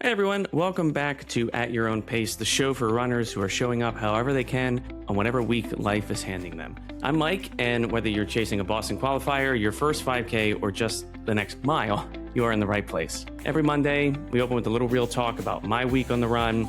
Hey everyone, welcome back to At Your Own Pace, the show for runners who are showing up however they can on whatever week life is handing them. I'm Mike, and whether you're chasing a Boston qualifier, your first 5K, or just the next mile, you are in the right place. Every Monday, we open with a little real talk about my week on the run,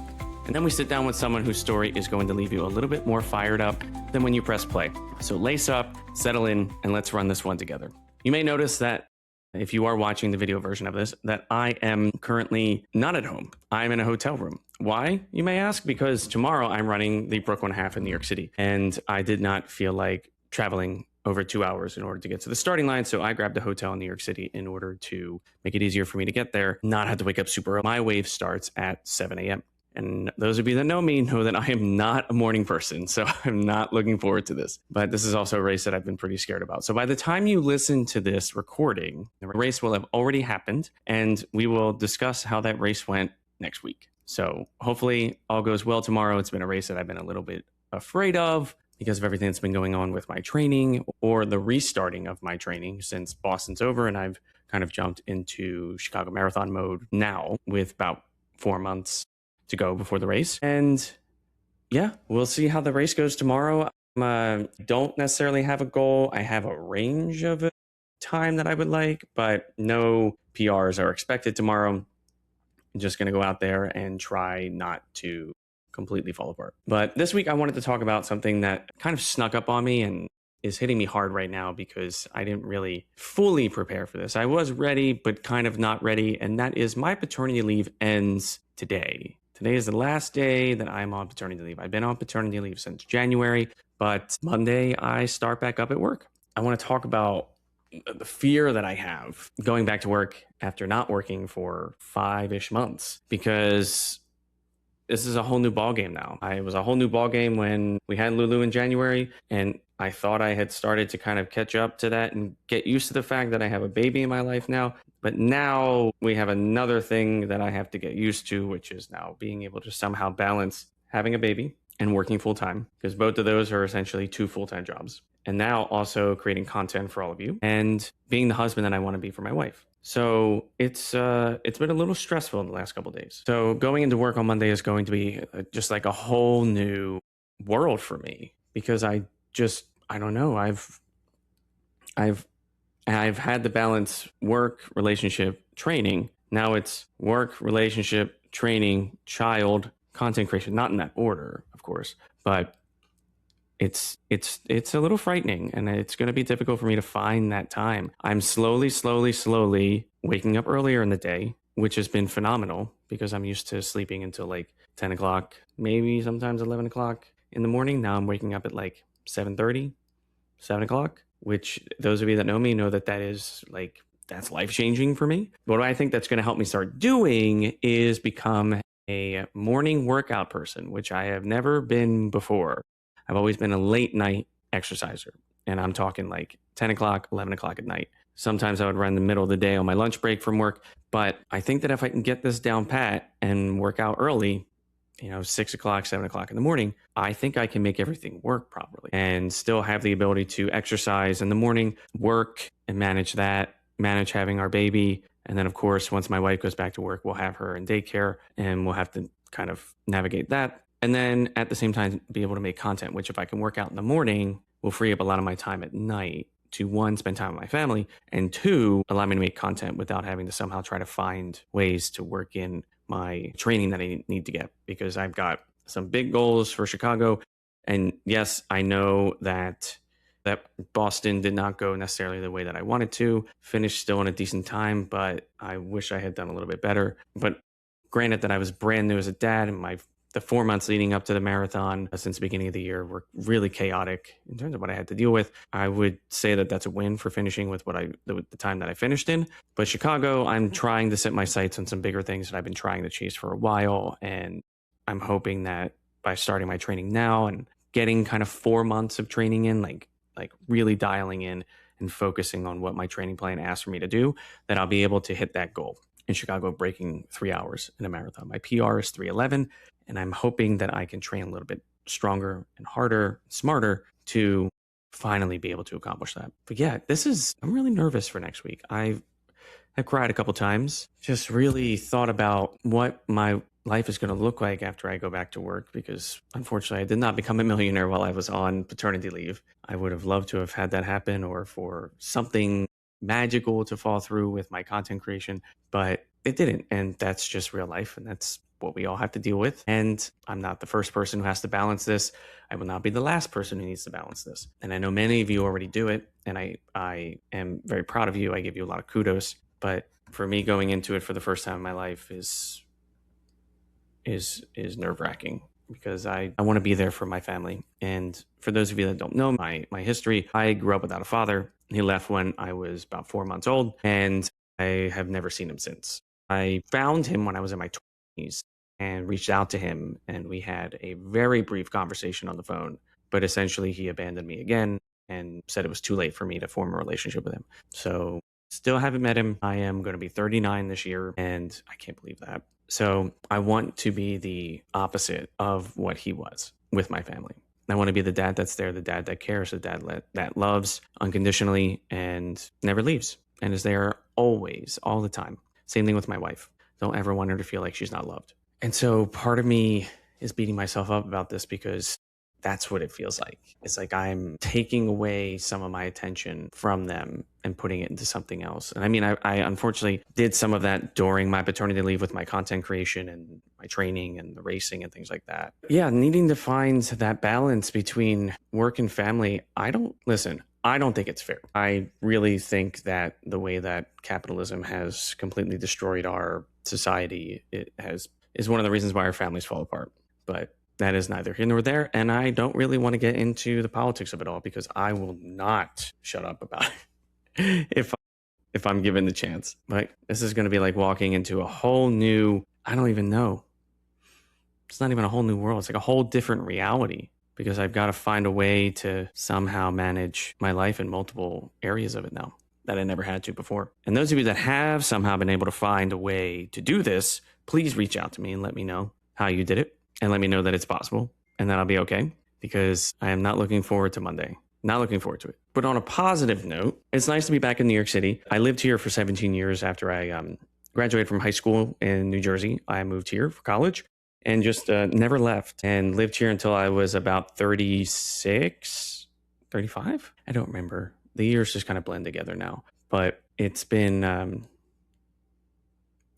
and then we sit down with someone whose story is going to leave you a little bit more fired up than when you press play. So lace up, settle in, and let's run this one together. You may notice that if you are watching the video version of this, that I am currently not at home. I'm in a hotel room. Why, you may ask? Because tomorrow I'm running the Brooklyn Half in New York City, and I did not feel like traveling over 2 hours in order to get to the starting line. So I grabbed a hotel in New York City in order to make it easier for me to get there, not have to wake up super early. My wave starts at 7 a.m. And those of you that know me know that I am not a morning person, so I'm not looking forward to this. But this is also a race that I've been pretty scared about. So by the time you listen to this recording, the race will have already happened, and we will discuss how that race went next week. So hopefully all goes well tomorrow. It's been a race that I've been a little bit afraid of because of everything that's been going on with my training or the restarting of my training since Boston's over, and I've kind of jumped into Chicago Marathon mode now with about 4 months to go before the race. And yeah, we'll see how the race goes tomorrow. Don't necessarily have a goal. I have a range of a time that I would like, but no PRs are expected tomorrow. I'm just going to go out there and try not to completely fall apart. But this week I wanted to talk about something that kind of snuck up on me and is hitting me hard right now because I didn't really fully prepare for this. I was ready, but kind of not ready. And that is my paternity leave ends today. Today is the last day that I'm on paternity leave. I've been on paternity leave since January, but Monday I start back up at work. I want to talk about the fear that I have going back to work after not working for 5-ish months, because this is a whole new ballgame now. It was a whole new ballgame when we had Lulu in January, and I thought I had started to kind of catch up to that and get used to the fact that I have a baby in my life now. But now we have another thing that I have to get used to, which is now being able to somehow balance having a baby and working full time, because both of those are essentially 2 full-time jobs. And now also creating content for all of you and being the husband that I want to be for my wife. So it's been a little stressful in the last couple of days. So going into work on Monday is going to be just like a whole new world for me, because I don't know. I've had to balance work, relationship, training. Now it's work, relationship, training, child, content creation. Not in that order, of course, but it's a little frightening, and it's going to be difficult for me to find that time. I'm slowly waking up earlier in the day, which has been phenomenal because I'm used to sleeping until like 10 o'clock, maybe sometimes 11 o'clock in the morning. Now I'm waking up at like 7:30, 7 o'clock, which those of you that know me know that that's life-changing for me. What I think that's going to help me start doing is become a morning workout person, which I have never been before. I've always been a late night exerciser, and I'm talking like 10 o'clock, 11 o'clock at night. Sometimes I would run in the middle of the day on my lunch break from work, but I think that if I can get this down pat and work out early, 6 o'clock, 7 o'clock in the morning, I think I can make everything work properly and still have the ability to exercise in the morning, work and manage having our baby. And then, of course, once my wife goes back to work, we'll have her in daycare and we'll have to kind of navigate that. And then at the same time, be able to make content, which if I can work out in the morning, will free up a lot of my time at night to, 1, spend time with my family, and 2, allow me to make content without having to somehow try to find ways to work in my training that I need to get, because I've got some big goals for Chicago. And yes, I know that Boston did not go necessarily the way that I wanted to. Finished still in a decent time, but I wish I had done a little bit better. But granted that I was brand new as a dad, and the 4 months leading up to the marathon since the beginning of the year were really chaotic in terms of what I had to deal with. I would say that that's a win for finishing with the time that I finished in. But Chicago, I'm trying to set my sights on some bigger things that I've been trying to chase for a while. And I'm hoping that by starting my training now and getting kind of 4 months of training in, like really dialing in and focusing on what my training plan asks for me to do, that I'll be able to hit that goal in Chicago, breaking 3 hours in a marathon. My PR is 3:11. And I'm hoping that I can train a little bit stronger and harder, smarter to finally be able to accomplish that. But yeah, I'm really nervous for next week. I've cried a couple times, just really thought about what my life is going to look like after I go back to work, because unfortunately I did not become a millionaire while I was on paternity leave. I would have loved to have had that happen, or for something magical to fall through with my content creation, but it didn't. And that's just real life. And that's what we all have to deal with. And I'm not the first person who has to balance this. I will not be the last person who needs to balance this. And I know many of you already do it. And I am very proud of you. I give you a lot of kudos. But for me, going into it for the first time in my life is nerve-wracking, because I want to be there for my family. And for those of you that don't know my history, I grew up without a father. He left when I was about 4 months old, and I have never seen him since. I found him when I was in my 20s and reached out to him, and we had a very brief conversation on the phone. But essentially, he abandoned me again and said it was too late for me to form a relationship with him. So still haven't met him. I am going to be 39 this year, and I can't believe that. So I want to be the opposite of what he was with my family. I want to be the dad that's there, the dad that cares, the dad that loves unconditionally and never leaves and is there always, all the time. Same thing with my wife. Don't ever want her to feel like she's not loved. And so part of me is beating myself up about this, because that's what it feels like. It's like I'm taking away some of my attention from them and putting it into something else. And I mean, I unfortunately did some of that during my paternity leave with my content creation and my training and the racing and things like that. Yeah, needing to find that balance between work and family. I don't think it's fair. I really think that the way that capitalism has completely destroyed our society, is one of the reasons why our families fall apart. But that is neither here nor there. And I don't really want to get into the politics of it all, because I will not shut up about it if I'm given the chance. But this is going to be like walking into a whole new, I don't even know. It's not even a whole new world. It's like a whole different reality, because I've got to find a way to somehow manage my life in multiple areas of it now that I never had to before. And those of you that have somehow been able to find a way to do this, please reach out to me and let me know how you did it. And let me know that it's possible and that I'll be okay, because I am not looking forward to Monday. Not looking forward to it. But on a positive note, it's nice to be back in New York City. I lived here for 17 years after I graduated from high school in New Jersey. I moved here for college and just never left, and lived here until I was about 36, 35. I don't remember. The years just kind of blend together now. But it's been a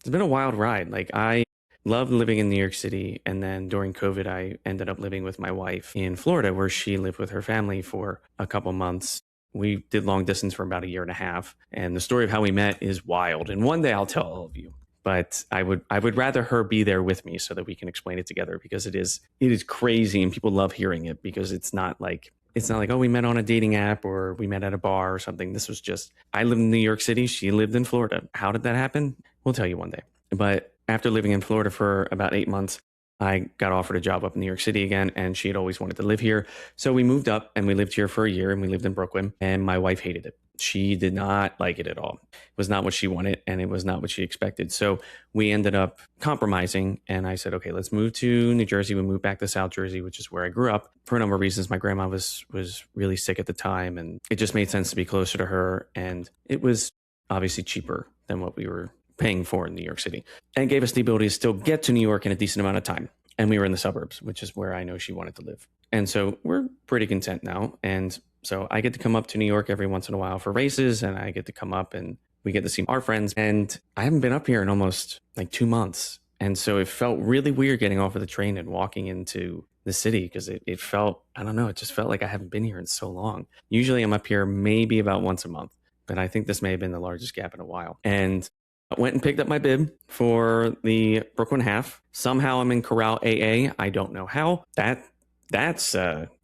wild ride. Like, I loved living in New York City. And then during COVID, I ended up living with my wife in Florida, where she lived with her family for a couple months. We did long distance for about a year and a half. And the story of how we met is wild. And one day I'll tell all of you. But I would rather her be there with me so that we can explain it together, because it is crazy and people love hearing it, because it's not like, oh, we met on a dating app or we met at a bar or something. This was just, I lived in New York City. She lived in Florida. How did that happen? We'll tell you one day. But after living in Florida for about 8 months, I got offered a job up in New York City again, and she had always wanted to live here. So we moved up and we lived here for a year, and we lived in Brooklyn, and my wife hated it. She did not like it at all. It was not what she wanted, and it was not what she expected. So we ended up compromising, and I said, okay, let's move to New Jersey. We moved back to South Jersey, which is where I grew up, for a number of reasons. My grandma was really sick at the time, and it just made sense to be closer to her. And it was obviously cheaper than what we were paying for in New York City, and gave us the ability to still get to New York in a decent amount of time. And we were in the suburbs, which is where I know she wanted to live. And so we're pretty content now. And so I get to come up to New York every once in a while for races, and I get to come up and we get to see our friends. And I haven't been up here in almost like 2 months. And so it felt really weird getting off of the train and walking into the city, because it felt, I don't know, it just felt like I haven't been here in so long. Usually I'm up here maybe about once a month, but I think this may have been the largest gap in a while. And I went and picked up my bib for the Brooklyn half. Somehow I'm in Corral AA. I don't know how. That's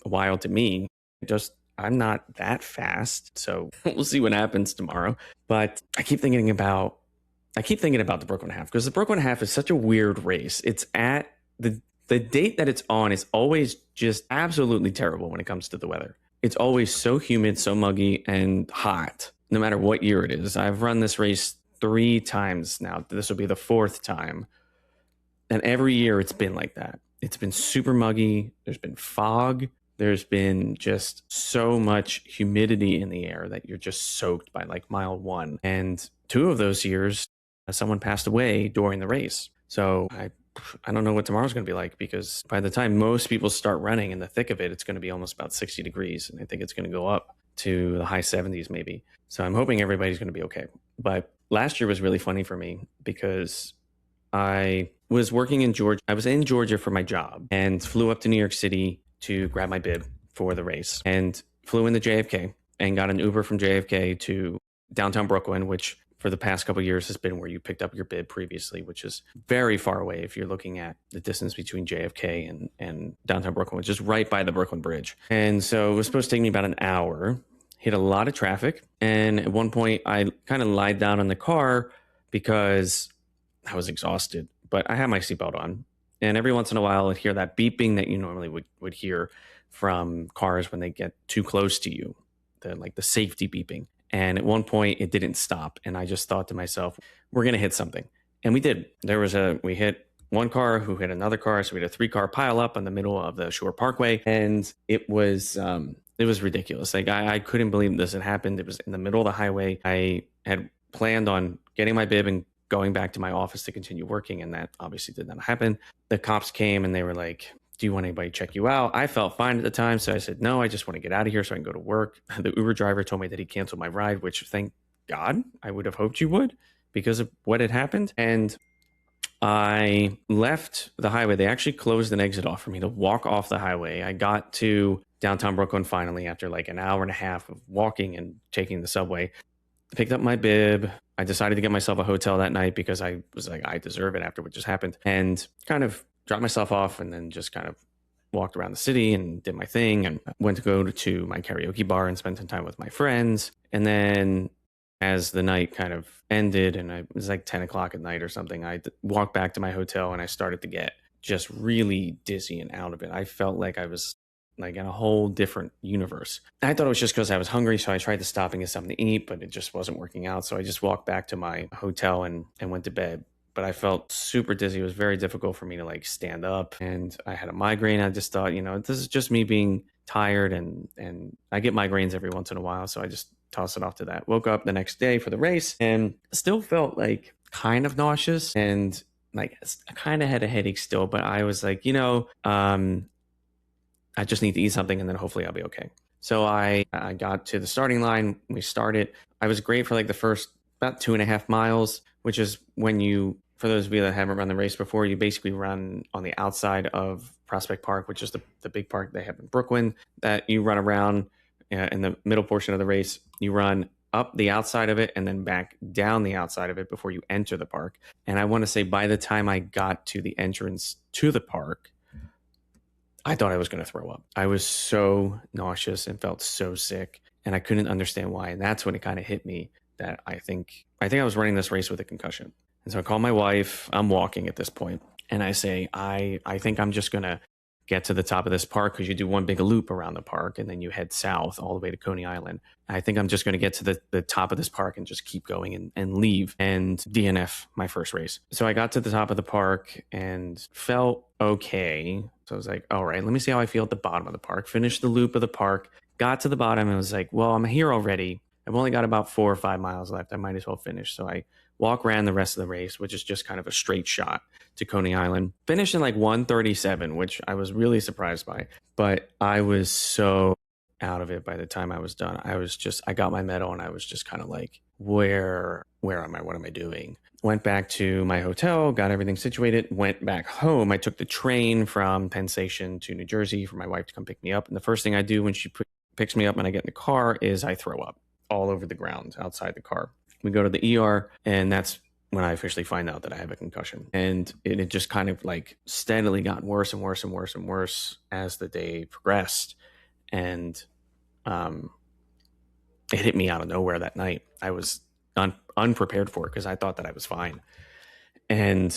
wild to me. I'm not that fast, so we'll see what happens tomorrow. But I keep thinking about the Brooklyn half, because the Brooklyn half is such a weird race. It's at the date that it's on is always just absolutely terrible when it comes to the weather. It's always so humid, so muggy, and hot, no matter what year it is. I've run this race 3 times now. This will be the 4th time. And every year it's been like that. It's been super muggy. There's been fog. there's been just so much humidity in the air that you're just soaked by like mile one. And 2 of those years, someone passed away during the race. So I don't know what tomorrow's going to be like, because by the time most people start running in the thick of it, it's going to be almost about 60 degrees. And I think it's going to go up to the high 70s maybe. So I'm hoping everybody's going to be okay. But last year was really funny for me because I was working in Georgia. I was in Georgia for my job and flew up to New York City to grab my bib for the race, and flew into JFK and got an Uber from JFK to downtown Brooklyn, which for the past couple of years has been where you picked up your bib previously, which is very far away if you're looking at the distance between JFK and downtown Brooklyn, which is right by the Brooklyn Bridge. And so it was supposed to take me about an hour, hit a lot of traffic. And at one point I kind of lied down in the car because I was exhausted, but I had my seatbelt on. And every once in a while I'd hear that beeping that you normally would hear from cars when they get too close to you, the safety beeping. And at one point it didn't stop. And I just thought to myself, we're going to hit something. And we did. We hit one car who hit another car. So we had a 3-car pile up in the middle of the Shore Parkway. And it was ridiculous. Like I couldn't believe this had happened. It was in the middle of the highway. I had planned on getting my bib and going back to my office to continue working. And that obviously did not happen. The cops came and they were like, do you want anybody to check you out? I felt fine at the time. So I said, no, I just want to get out of here so I can go to work. The Uber driver told me that he canceled my ride, which thank God, I would have hoped you would because of what had happened. And I left the highway. They actually closed an exit off for me to walk off the highway. I got to downtown Brooklyn finally after like an hour and a half of walking and taking the subway. Picked up my bib. I decided to get myself a hotel that night because I was like, I deserve it after what just happened, and kind of dropped myself off and then just kind of walked around the city and did my thing and went to go to my karaoke bar and spent some time with my friends. And then as the night kind of ended and it was like 10 o'clock at night or something, I walked back to my hotel and I started to get just really dizzy and out of it. I felt like I was like in a whole different universe. I thought it was just because I was hungry, so I tried to stop and get something to eat, but it just wasn't working out. So I just walked back to my hotel and went to bed. But I felt super dizzy. It was very difficult for me to like stand up, and I had a migraine. I just thought, this is just me being tired, and I get migraines every once in a while, so I just tossed it off to that. Woke up the next day for the race and still felt like kind of nauseous and like I kind of had a headache still, but I was like, I just need to eat something and then hopefully I'll be okay. So I got to the starting line. We started. I was great for like the first about 2.5 miles, which is when you, for those of you that haven't run the race before, you basically run on the outside of Prospect Park, which is the big park they have in Brooklyn that you run around in the middle portion of the race. You run up the outside of it and then back down the outside of it before you enter the park. And I want to say by the time I got to the entrance to the park, I thought I was going to throw up. I was so nauseous and felt so sick, and I couldn't understand why. And that's when it kind of hit me that I think I was running this race with a concussion. And so I call my wife. I'm walking at this point, and I say, I think I'm just going to get to the top of this park, because you do one big loop around the park and then you head south all the way to Coney Island. I think I'm just going to get to the top of this park and just keep going and leave and DNF my first race. So I got to the top of the park and felt okay. So I was like, all right, let me see how I feel at the bottom of the park. Finished the loop of the park, got to the bottom and was like, well, I'm here already. I've only got about 4 or 5 miles left. I might as well finish. So I ran the rest of the race, which is just kind of a straight shot to Coney Island. Finished in like 1:37, which I was really surprised by. But I was so out of it by the time I was done. I got my medal and I was just kind of like, where am I? What am I doing? Went back to my hotel, got everything situated, went back home. I took the train from Penn Station to New Jersey for my wife to come pick me up. And the first thing I do when she picks me up and I get in the car is I throw up all over the ground outside the car. We go to the ER, and that's when I officially find out that I have a concussion. And it just kind of like steadily got worse and worse and worse and worse as the day progressed. And it hit me out of nowhere that night. I was unprepared for it because I thought that I was fine. And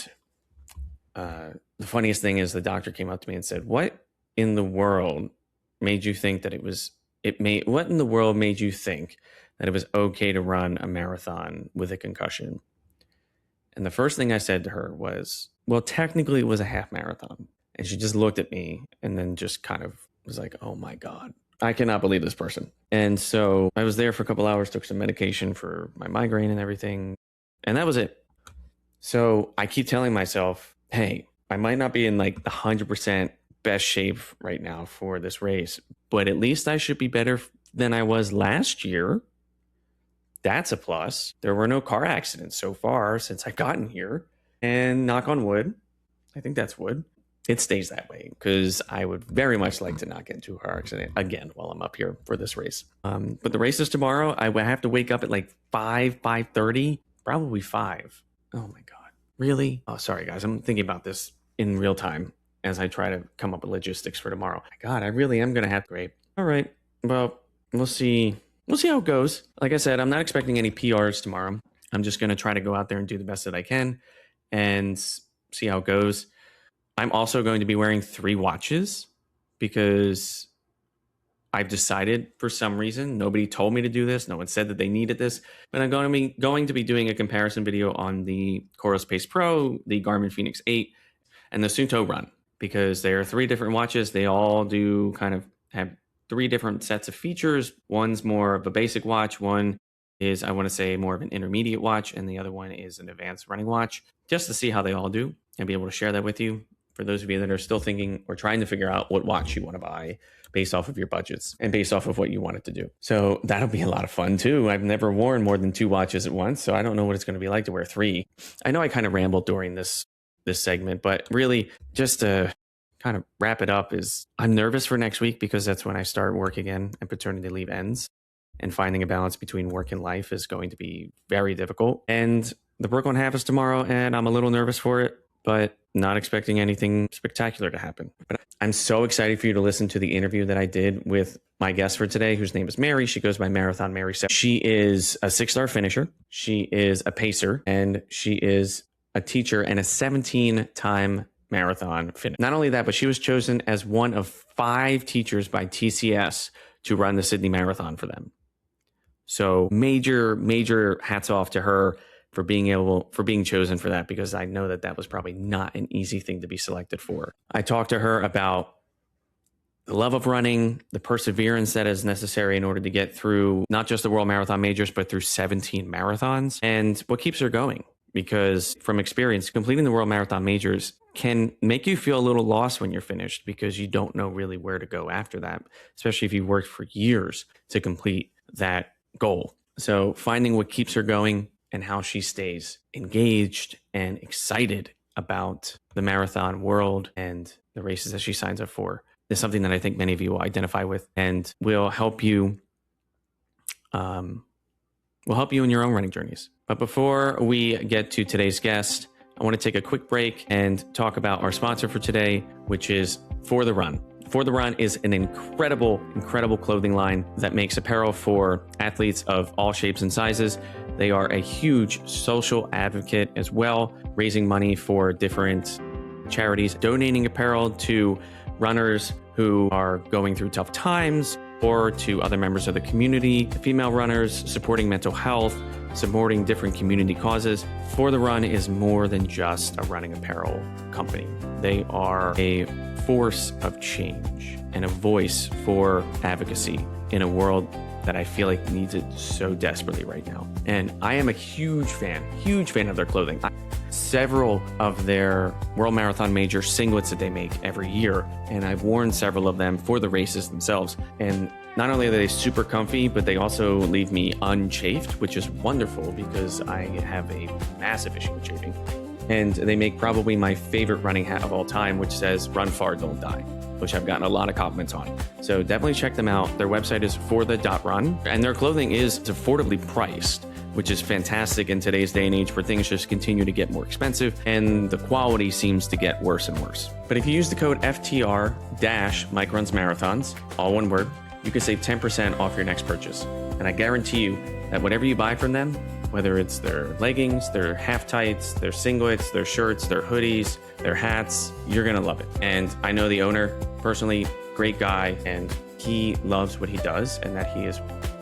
the funniest thing is the doctor came up to me and said, what in the world made you think that what in the world made you think that it was okay to run a marathon with a concussion? And the first thing I said to her was, well, technically it was a half marathon. And she just looked at me and then just kind of was like, oh my God, I cannot believe this person. And so I was there for a couple hours, took some medication for my migraine and everything. And that was it. So I keep telling myself, hey, I might not be in like the 100% best shape right now for this race, but at least I should be better than I was last year. That's a plus. There were no car accidents so far since I've gotten here. And knock on wood, I think that's wood. It stays that way because I would very much like to not get into a car accident again while I'm up here for this race. But the race is tomorrow. I have to wake up at like 5:30, probably 5. Oh my God. Really? Oh, sorry, guys. I'm thinking about this in real time as I try to come up with logistics for tomorrow. My God, I really am going to have to great. All right. Well, we'll see. We'll see how it goes. Like I said, I'm not expecting any PRs tomorrow. I'm just going to try to go out there and do the best that I can and see how it goes. I'm also going to be wearing 3 watches because I've decided for some reason, nobody told me to do this. No one said that they needed this, but I'm going to be doing a comparison video on the Coros Pace Pro, the Garmin Fenix 8, and the Suunto Run, because there are 3 different watches. They all do kind of have 3 different sets of features. One's more of a basic watch. One is, I want to say, more of an intermediate watch, and the other one is an advanced running watch, just to see how they all do and be able to share that with you. For those of you that are still thinking or trying to figure out what watch you want to buy based off of your budgets and based off of what you want it to do. So that'll be a lot of fun too. I've never worn more than 2 watches at once, so I don't know what it's going to be like to wear 3. I know I kind of rambled during this segment, but really just to kind of wrap it up is I'm nervous for next week because that's when I start work again and paternity leave ends, and finding a balance between work and life is going to be very difficult. And the Brooklyn Half is tomorrow and I'm a little nervous for it, but not expecting anything spectacular to happen. But I'm so excited for you to listen to the interview that I did with my guest for today, whose name is Mary. She goes by marathonmary79. She is a 6-star finisher. She is a pacer, and she is a teacher and a 17-time marathon finisher. Not only that, but she was chosen as one of 5 teachers by TCS to run the Sydney Marathon for them. So major hats off to her for being chosen for that, because I know that was probably not an easy thing to be selected for. I talked to her about the love of running, the perseverance that is necessary in order to get through not just the World Marathon Majors, but through 17 marathons, and what keeps her going. Because from experience, completing the World Marathon Majors can make you feel a little lost when you're finished, because you don't know really where to go after that, especially if you worked for years to complete that goal. So finding what keeps her going and how she stays engaged and excited about the marathon world and the races that she signs up for is something that I think many of you will identify with, and will help you in your own running journeys. But before we get to today's guest, I want to take a quick break and talk about our sponsor for today, which is For the Run. For the Run is an incredible clothing line that makes apparel for athletes of all shapes and sizes. They are a huge social advocate as well, raising money for different charities, donating apparel to runners who are going through tough times, or to other members of the community, female runners, supporting mental health, supporting different community causes. For the Run is more than just a running apparel company. They are a force of change and a voice for advocacy in a world that I feel like needs it so desperately right now. And I am a huge fan of their clothing. Several of their World Marathon Major singlets that they make every year, and I've worn several of them for the races themselves. And not only are they super comfy, but they also leave me unchafed, which is wonderful because I have a massive issue with chafing. And they make probably my favorite running hat of all time, which says "Run Far, Don't Die," which I've gotten a lot of compliments on. So definitely check them out. Their website is forthe.run, and their clothing is affordably priced, which is fantastic in today's day and age where things just continue to get more expensive and the quality seems to get worse and worse. But if you use the code FTR-Mike Runs Marathons, all one word, you can save 10% off your next purchase. And I guarantee you that whatever you buy from them, whether it's their leggings, their half tights, their singlets, their shirts, their hoodies, their hats, you're going to love it. And I know the owner personally, great guy, and he loves what he does, and that he is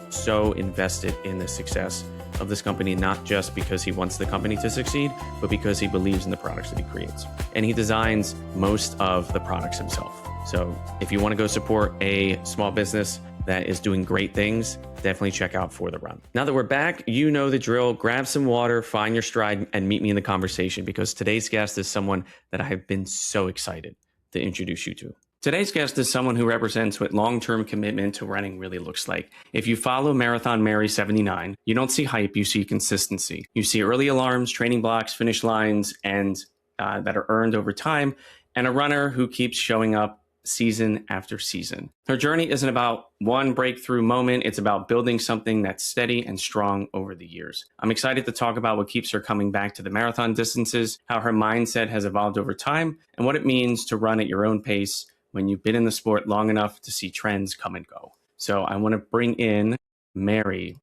so invested in the success of this company, not just because he wants the company to succeed, but because he believes in the products that he creates. And he designs most of the products himself. So if you want to go support a small business that is doing great things, definitely check out For the Run. Now that we're back, you know the drill. Grab some water, find your stride, and meet me in the conversation, because today's guest is someone that I have been so excited to introduce you to. Today's guest is someone who represents what long-term commitment to running really looks like. If you follow Marathon Mary 79, you don't see hype, you see consistency. You see early alarms, training blocks, finish lines, and that are earned over time, and a runner who keeps showing up season after season. Her journey isn't about one breakthrough moment. It's about building something that's steady and strong over the years. I'm excited to talk about what keeps her coming back to the marathon distances, how her mindset has evolved over time, and what it means to run at your own pace when you've been in the sport long enough to see trends come and go. So I want to bring in Mary.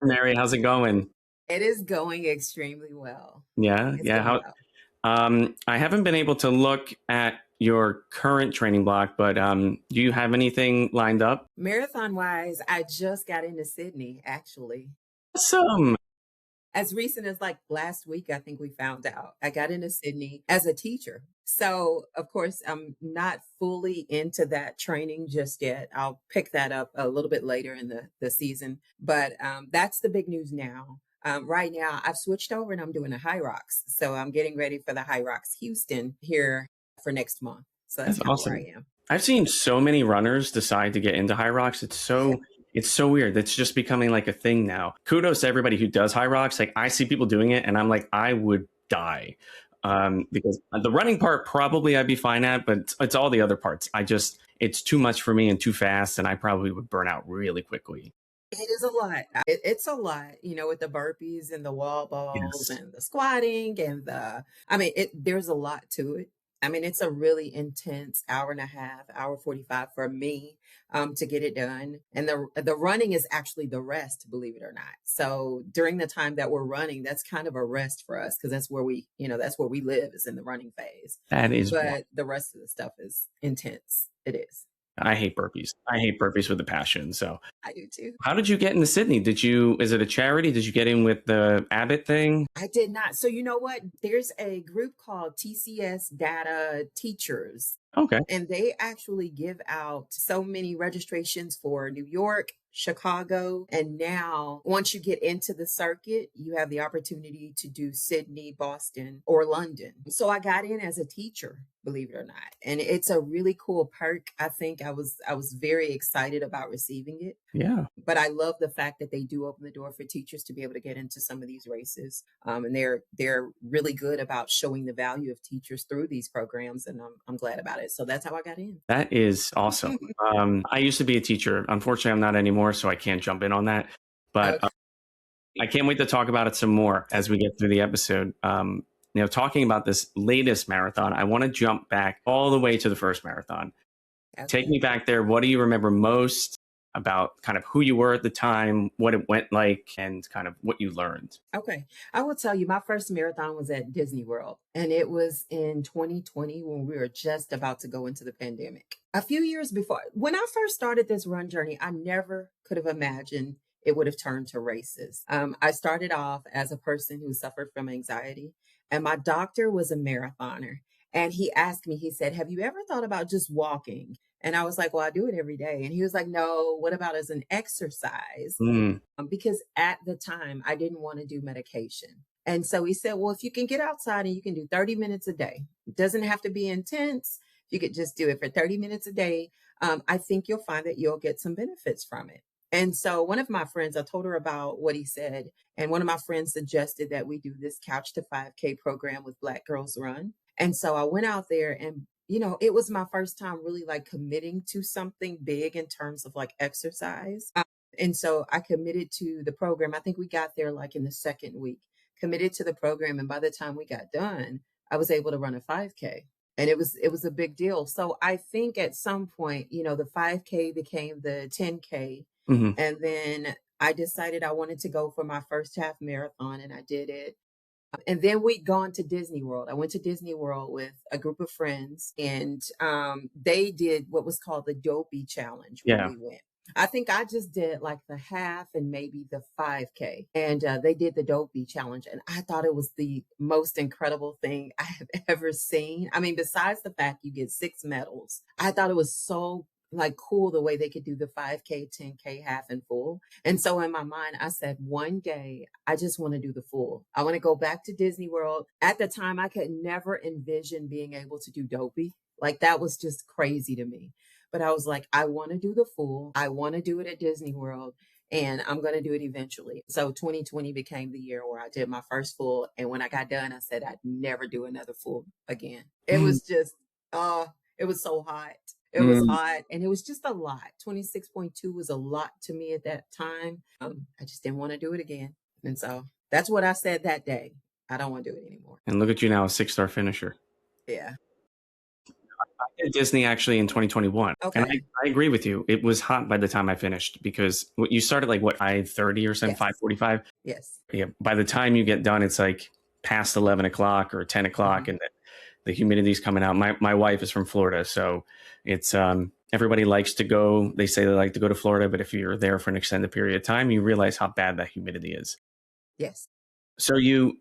Mary, how's it going? It is going extremely well. Yeah, It's yeah. going How? well. I haven't been able to look at your current training block, but do you have anything lined up? Marathon wise, I just got into Sydney actually. Awesome. As recent as like last week, I think we found out. I got into Sydney as a teacher. So, of course, I'm not fully into that training just yet. I'll pick that up a little bit later in the season. But that's the big news now. Right now, I've switched over and I'm doing a High Rocks. So, I'm getting ready for the High Rocks Houston here for next month. So, that's That's kind of where awesome. I am. I've seen so many runners decide to get into high rocks. It's so weird. It's just becoming like a thing now. Kudos to everybody who does high rocks. Like I see people doing it and I'm like, I would die. Because the running part probably I'd be fine at, but it's all the other parts. It's too much for me and too fast, and I probably would burn out really quickly. It is a lot. It's a lot, with the burpees and the wall balls Yes. and the squatting and there's a lot to it. I mean, it's a really intense hour and a half, hour 45 for me, to get it done. And the running is actually the rest, believe it or not. So during the time that we're running, that's kind of a rest for us because that's where we live is in the running phase. That is one. But the rest of the stuff is intense. It is. I hate burpees. I hate burpees with a passion. So I do too. how did you get into Sydney? Is it a charity? Did you get in with the Abbott thing? I did not. So you know what? There's a group called TCS Data Teachers, Okay. and they actually give out so many registrations for New York, Chicago, and now once you get into the circuit, you have the opportunity to do Sydney, Boston, or London. So I got in as a teacher, believe it or not. And it's a really cool perk. I think I was very excited about receiving it. Yeah. But I love the fact that they do open the door for teachers to be able to get into some of these races, and they're really good about showing the value of teachers through these programs, and I'm glad about it. So that's how I got in. That is awesome. I used to be a teacher. Unfortunately, I'm not anymore, so I can't jump in on that. But Okay. I can't wait to talk about it some more as we get through the episode. Talking about this latest marathon, I want to jump back all the way to the first marathon. Take Okay. me back there. What do you remember most about kind of who you were at the time, what it went like, and kind of what you learned? Okay. I will tell you, my first marathon was at Disney World, and it was in 2020 when we were just about to go into the pandemic. A few years before, when I first started this run journey, I never could have imagined it would have turned to races. I started off as a person who suffered from anxiety, and my doctor was a marathoner. And he asked me, he said, "Have you ever thought about just walking?" And I was like, "Well, I do it every day." And he was like, "No, what about as an exercise?" Mm, Because at the time I didn't want to do medication. And so he said, "Well, if you can get outside and you can do 30 minutes a day, it doesn't have to be intense. If you could just do it for 30 minutes a day, I think you'll find that you'll get some benefits from it." And so one of my friends, I told her about what he said. And one of my friends suggested that we do this Couch to 5K program with Black Girls Run. And so I went out there and it was my first time really like committing to something big in terms of like exercise. And so I committed to the program. I think we got there like in the second week, committed to the program. And by the time we got done, I was able to run a 5K. And it was a big deal. So I think at some point, the 5K became the 10K. hmm And then I decided I wanted to go for my first half marathon and I did it. And then we'd gone to Disney World. I went to Disney World with a group of friends, and they did what was called the Dopey Challenge when Yeah. we went. I think I just did like the half and maybe the 5K. And they did the Dopey challenge. And I thought it was the most incredible thing I have ever seen. I mean, besides the fact you get 6 medals, I thought it was so like cool the way they could do the 5K, 10K, half and full. And so in my mind, I said, one day I just want to do the full. I want to go back to Disney World. At the time, I could never envision being able to do Dopey. Like that was just crazy to me. But I was like, I want to do the full. I want to do it at Disney World and I'm going to do it eventually. So 2020 became the year where I did my first full. And when I got done, I said I'd never do another full again. It Mm, was just, it was so hot. It was mm. hot and it was just a lot. 26.2 was a lot to me at that time. I just didn't want to do it again. And so that's what I said that day. I don't want to do it anymore. And look at you now, a 6-star finisher. Yeah. I did Disney actually in 2021. And Okay. I agree with you. It was hot by the time I finished because you started like what, 5:30 or something, Yes. 5:45. Yes. Yeah. By the time you get done, it's like past 11 o'clock or 10 o'clock Mhm. and the humidity's coming out. My wife is from Florida. So it's, everybody likes to go. They say they like to go to Florida, but if you're there for an extended period of time, you realize how bad that humidity is. Yes. So you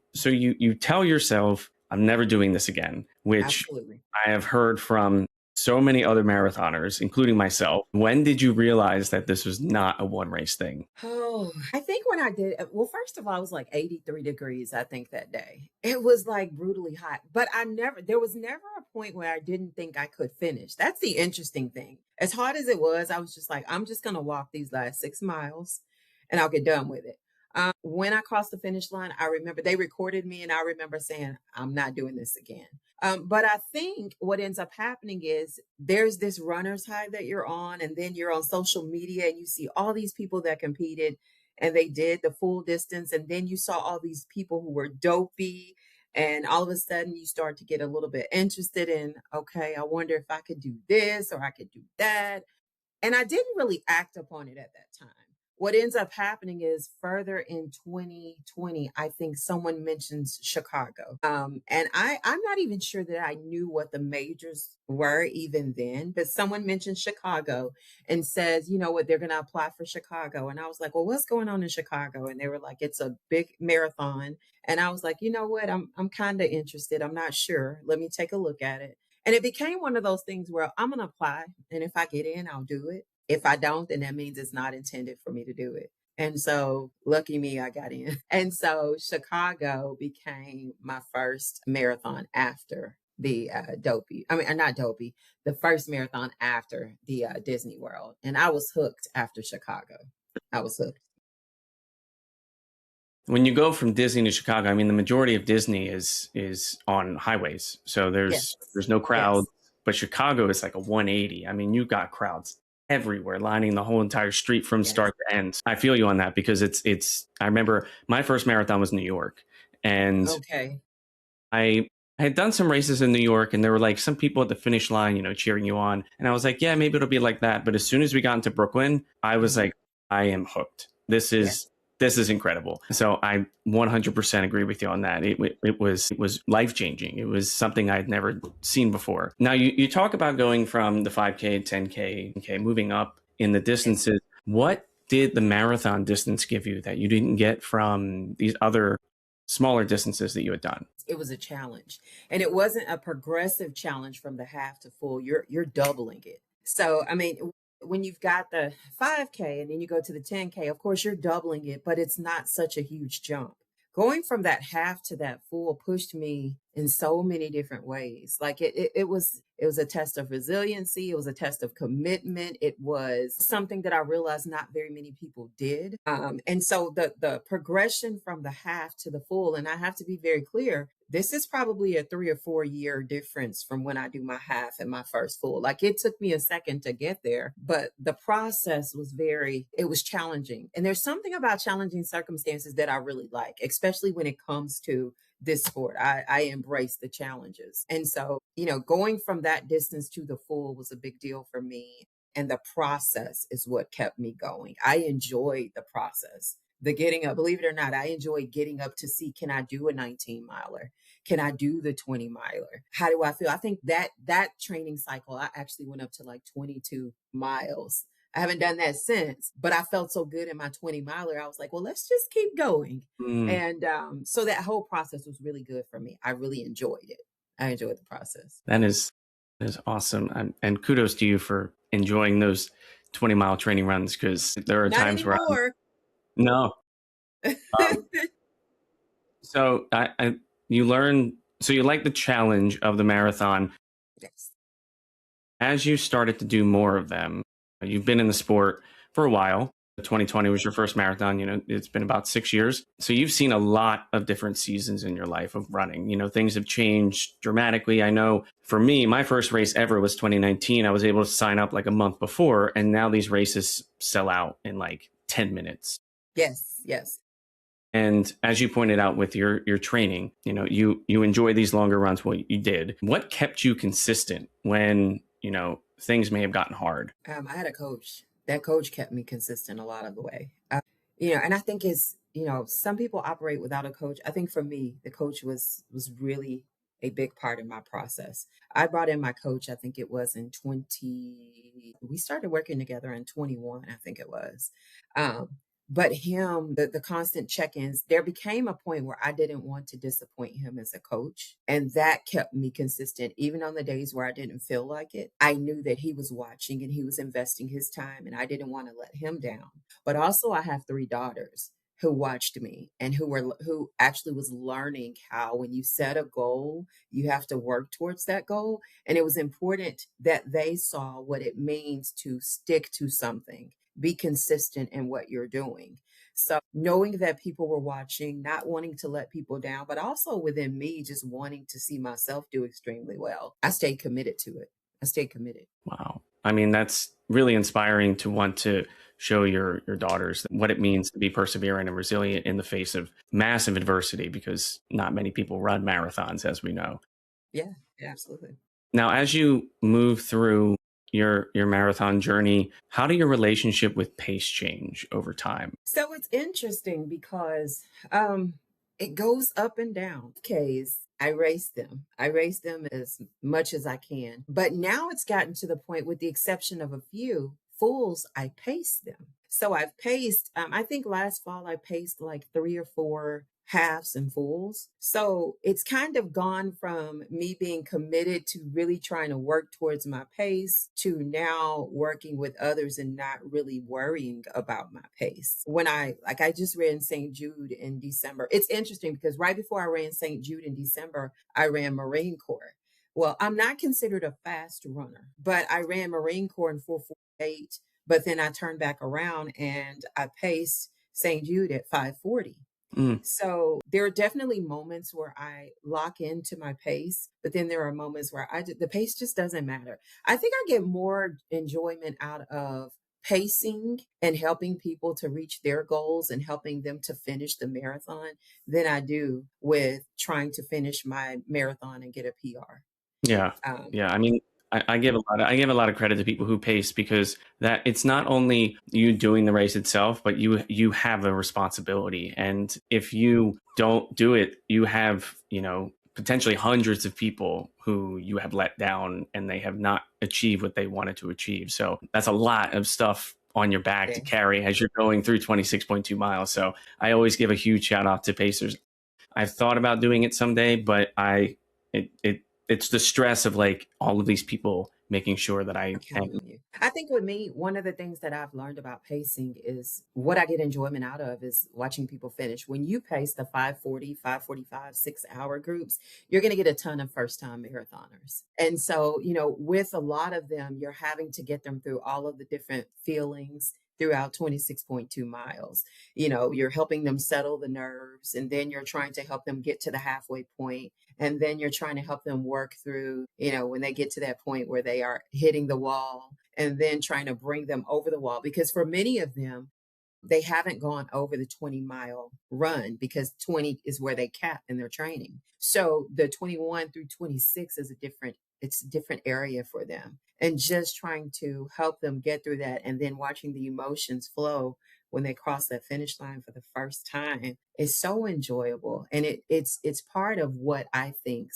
tell yourself, I'm never doing this again, which Absolutely. I have heard from so many other marathoners, including myself. When did you realize that this was not a one race thing? Oh, I think when I did, well, first of all, it was like 83 degrees, I think that day. It was like brutally hot, but there was never a point where I didn't think I could finish. That's the interesting thing. As hard as it was, I was just like, I'm just going to walk these last 6 miles and I'll get done with it. When I crossed the finish line, I remember they recorded me and I remember saying, I'm not doing this again. But I think what ends up happening is there's this runner's high that you're on, and then you're on social media and you see all these people that competed and they did the full distance. And then you saw all these people who were dopey. And all of a sudden, you start to get a little bit interested in, okay, I wonder if I could do this or I could do that. And I didn't really act upon it at that time. What ends up happening is further in 2020, I think someone mentions Chicago. And I'm not even sure that I knew what the majors were even then, but someone mentioned Chicago and says, you know what, they're going to apply for Chicago. And I was like, well, what's going on in Chicago? And they were like, it's a big marathon. And I was like, you know what, I'm kind of interested. I'm not sure. Let me take a look at it. And it became one of those things where I'm going to apply. And if I get in, I'll do it. If I don't, then that means it's not intended for me to do it. And so, lucky me, I got in. And so, Chicago became my first marathon after the Dopey. I mean, not Dopey, the first marathon after the Disney World. And I was hooked after Chicago. I was hooked. When you go from Disney to Chicago, I mean, the majority of Disney is on highways, so Yes. there's no crowd. Yes. But Chicago is like a 180. I mean, you got crowds everywhere, lining the whole entire street from Yes. start to end. I feel you on that because it's. I remember my first marathon was New York, and Okay. I had done some races in New York, and there were like some people at the finish line, cheering you on, and I was like, yeah, maybe it'll be like that. But as soon as we got into Brooklyn, I was Mhm. like, I am hooked. This Yes. is this is incredible. So I 100% agree with you on that. It was life changing. It was something I'd never seen before. Now you talk about going from the 5K, 10K, okay, moving up in the Yes. distances. What did the marathon distance give you that you didn't get from these other smaller distances that you had done? It was a challenge, and it wasn't a progressive challenge from the half to full. You're doubling it. So I mean, when you've got the 5K and then you go to the 10K, of course you're doubling it, but it's not such a huge jump. Going from that half to that full pushed me in so many different ways. Like it was a test of resiliency, it was a test of commitment, it was something that I realized not very many people did. And so the progression from the half to the full, and I have to be very clear, this is probably a 3 or 4 year difference from when I do my half and my first full. Like it took me a second to get there, but the process was it was challenging. And there's something about challenging circumstances that I really like, especially when it comes to this sport. I embrace the challenges. And so, going from that distance to the full was a big deal for me. And the process is what kept me going. I enjoyed the process. The getting up, believe it or not, I enjoy getting up to see, can I do a 19 miler? Can I do the 20 miler? How do I feel? I think that training cycle, I actually went up to like 22 miles I haven't done that since, but I felt so good in my 20 miler. I was like, well, let's just keep going. Mm, And so that whole process was really good for me. I really enjoyed it. I enjoyed the process. that is awesome. And kudos to you for enjoying those 20-mile training runs because there are Not times where I'm anymore. no. Um, so you learn, so you like the challenge of the marathon. Yes. As you started to do more of them, you've been in the sport for a while. 2020 was your first marathon. It's been about 6 years. So you've seen a lot of different seasons in your life of running. Things have changed dramatically. I know for me, my first race ever was 2019. I was able to sign up like a month before, and now these races sell out in like 10 minutes. Yes. Yes. And as you pointed out with your training, you enjoy these longer runs. Well, you did. What kept you consistent when, things may have gotten hard? I had a coach. That coach kept me consistent a lot of the way. And I think it's, some people operate without a coach. I think for me, the coach was really a big part of my process. I brought in my coach, I think it was in 20, we started working together in 21, I think it was. Um, but him, the constant check-ins, there became a point where I didn't want to disappoint him as a coach. And that kept me consistent. Even on the days where I didn't feel like it, I knew that he was watching and he was investing his time and I didn't want to let him down. But also I have three daughters who watched me and who actually was learning how when you set a goal, you have to work towards that goal. And it was important that they saw what it means to stick to something, be consistent in what you're doing. So knowing that people were watching, not wanting to let people down, but also within me, just wanting to see myself do extremely well, I stayed committed to it. I stayed committed. Wow. I mean, that's really inspiring to want to show your daughters what it means to be perseverant and resilient in the face of massive adversity because not many people run marathons, as we know. Yeah, absolutely. Now, as you move through your marathon journey, how do your relationship with pace change over time? So it's interesting because um it goes up and down. Case I race them. I race them as much as I can. But now it's gotten to the point, with the exception of a few fulls, I pace them. So I've paced, I think last fall I paced like three or four halves and fulls. So it's kind of gone from me being committed to really trying to work towards my pace to now working with others and not really worrying about my pace. When I just ran St. Jude in December. It's interesting because right before I ran St. Jude in December, I ran Marine Corps. Well, I'm not considered a fast runner, but I ran Marine Corps in 448. But then I turned back around and I paced St. Jude at 540. Mm, So there are definitely moments where I lock into my pace, but then there are moments where the pace just doesn't matter. I think I get more enjoyment out of pacing and helping people to reach their goals and helping them to finish the marathon than I do with trying to finish my marathon and get a PR. yeah. Um, Yeah. I mean, I give a lot of credit to people who pace because that it's not only you doing the race itself, but you have a responsibility. And if you don't do it, you have, potentially hundreds of people who you have let down and they have not achieved what they wanted to achieve. So that's a lot of stuff on your back to yes. carry as you're going through 26.2 miles. So I always give a huge shout out to pacers. I've thought about doing it someday, but it's the stress of like all of these people making sure that I I'm am. counting on you. I think with me, one of the things that I've learned about pacing is what I get enjoyment out of is watching people finish. When you pace the 540, 545, 6 hour groups, you're going to get a ton of first time marathoners. And so, with a lot of them, you're having to get them through all of the different feelings throughout 26.2 miles. You're helping them settle the nerves, and then you're trying to help them get to the halfway point, and then you're trying to help them work through, when they get to that point where they are hitting the wall, and then trying to bring them over the wall. Because for many of them, they haven't gone over the 20-mile run because 20 is where they cap in their training. So the 21 through 26 is it's a different area for them. And just trying to help them get through that and then watching the emotions flow when they cross that finish line for the first time is so enjoyable. And it's part of what I think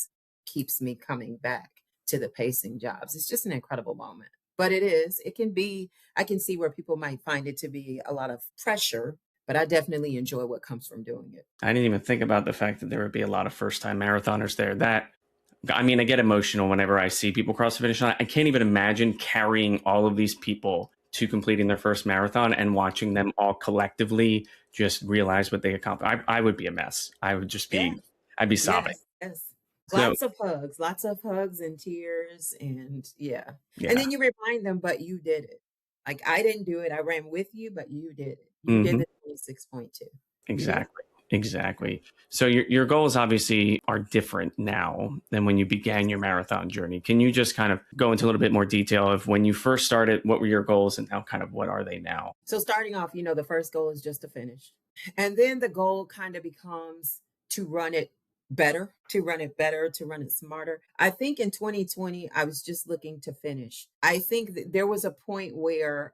keeps me coming back to the pacing jobs. It's just an incredible moment. but it can be, I can see where people might find it to be a lot of pressure, but I definitely enjoy what comes from doing it. I didn't even think about the fact that there would be a lot of first time marathoners there. I mean, I get emotional whenever I see people cross the finish line. I can't even imagine carrying all of these people to completing their first marathon and watching them all collectively just realize what they accomplished. I would be a mess. I would just Yeah. be, I'd be sobbing. Yes. Yes. So, Lots of hugs and tears. And yeah. And yeah. then you remind them, but you did it. Like I didn't do it. I ran with you, but you did it. You did Mhm. the 26.2. You did. Exactly. Exactly. So your goals obviously are different now than when you began your marathon journey. Can you just kind of go into a little bit more detail of when you first started, what were your goals and now kind of what are they now? So starting off, the first goal is just to finish. And then the goal kind of becomes to run it better, to run it smarter. I think in 2020, I was just looking to finish. I think that there was a point where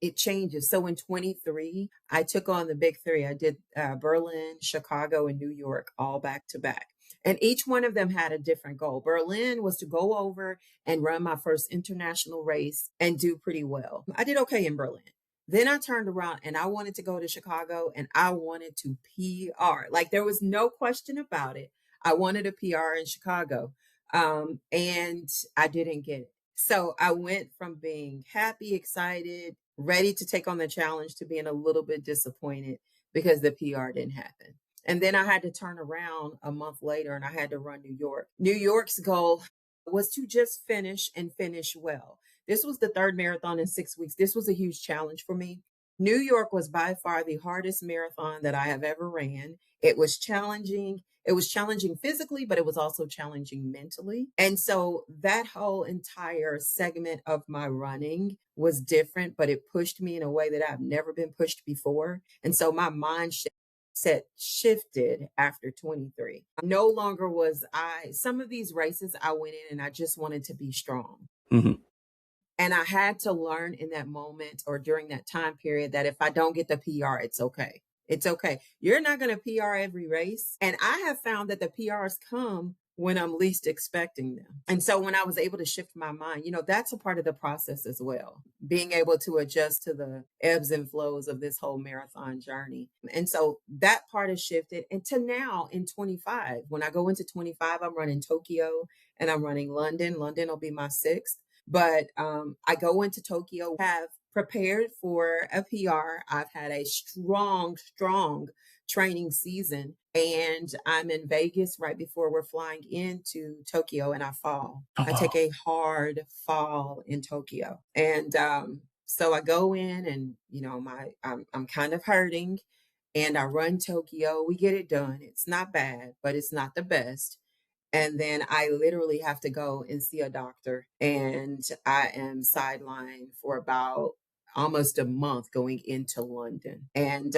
it changes. So in 23, I took on the big three. I did Berlin, Chicago, and New York all back to back. And each one of them had a different goal. Berlin was to go over and run my first international race and do pretty well. I did okay in Berlin. Then I turned around and I wanted to go to Chicago and I wanted to PR. Like there was no question about it. I wanted a PR in Chicago. And I didn't get it. So I went from being happy, excited, ready to take on the challenge to being a little bit disappointed because the PR didn't happen. And then I had to turn around a month later and I had to run New York. New York's goal was to just finish and finish well. This was the third marathon in 6 weeks. This was a huge challenge for me. New York was by far the hardest marathon that I have ever ran. It was challenging. It was challenging physically, but it was also challenging mentally. And so that whole entire segment of my running was different, but it pushed me in a way that I've never been pushed before. And so my mind set shifted after 23. No longer was some of these races I went in and I just wanted to be strong. Mhm. And I had to learn in that moment or during that time period that if I don't get the PR, it's okay. It's okay. You're not going to PR every race. And I have found that the PRs come when I'm least expecting them. And so when I was able to shift my mind, that's a part of the process as well, being able to adjust to the ebbs and flows of this whole marathon journey. And so that part has shifted. And to now in 25, when I go into 25, I'm running Tokyo and I'm running London. London will be my sixth. But I go into Tokyo, have prepared for a PR. I've had a strong training season. And I'm in Vegas right before we're flying into Tokyo and I fall. Oh, I take a hard fall in Tokyo. And so I go in and, I'm kind of hurting and I run Tokyo. We get it done. It's not bad, but it's not the best. And then I literally have to go and see a doctor. And I am sidelined for about almost a month going into London. And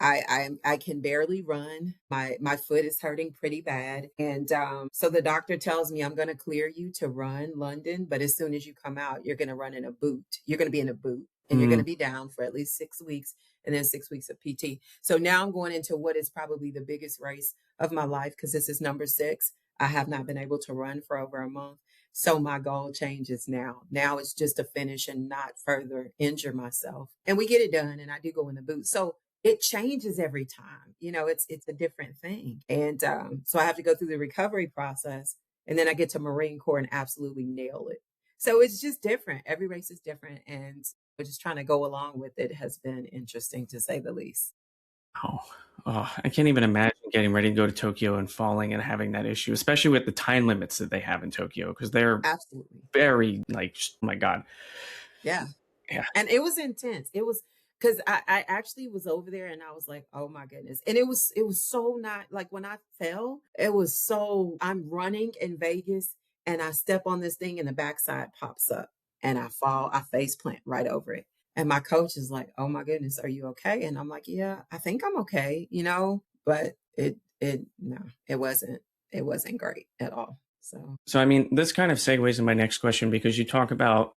I can barely run. My foot is hurting pretty bad. And so the doctor tells me I'm going to clear you to run London, but as soon as you come out, you're going to run in a boot. You're going to be in a boot and you're going to be down for at least 6 weeks and then 6 weeks of PT. So now I'm going into what is probably the biggest race of my life because this is number 6. I have not been able to run for over a month. So my goal changes now. Now it's just to finish and not further injure myself. And we get it done and I do go in the boot. So it changes every time. It's a different thing. And so I have to go through the recovery process and then I get to Marine Corps and absolutely nail it. So it's just different. Every race is different. And just trying to go along with it has been interesting to say the least. I can't even imagine getting ready to go to Tokyo and falling and having that issue, especially with the time limits that they have in Tokyo, because they're Absolutely. very like, oh my God. Yeah. Yeah. And it was intense. It was because I actually was over there and I was like, oh my goodness. And it was so not like when I fell, it was so I'm running in Vegas and I step on this thing and the backside pops up and I fall, I face plant right over it. And my coach is like, oh my goodness, are you okay? And I'm like, yeah, I think I'm okay, but no, it wasn't great at all. So, I mean, this kind of segues in my next question because you talk about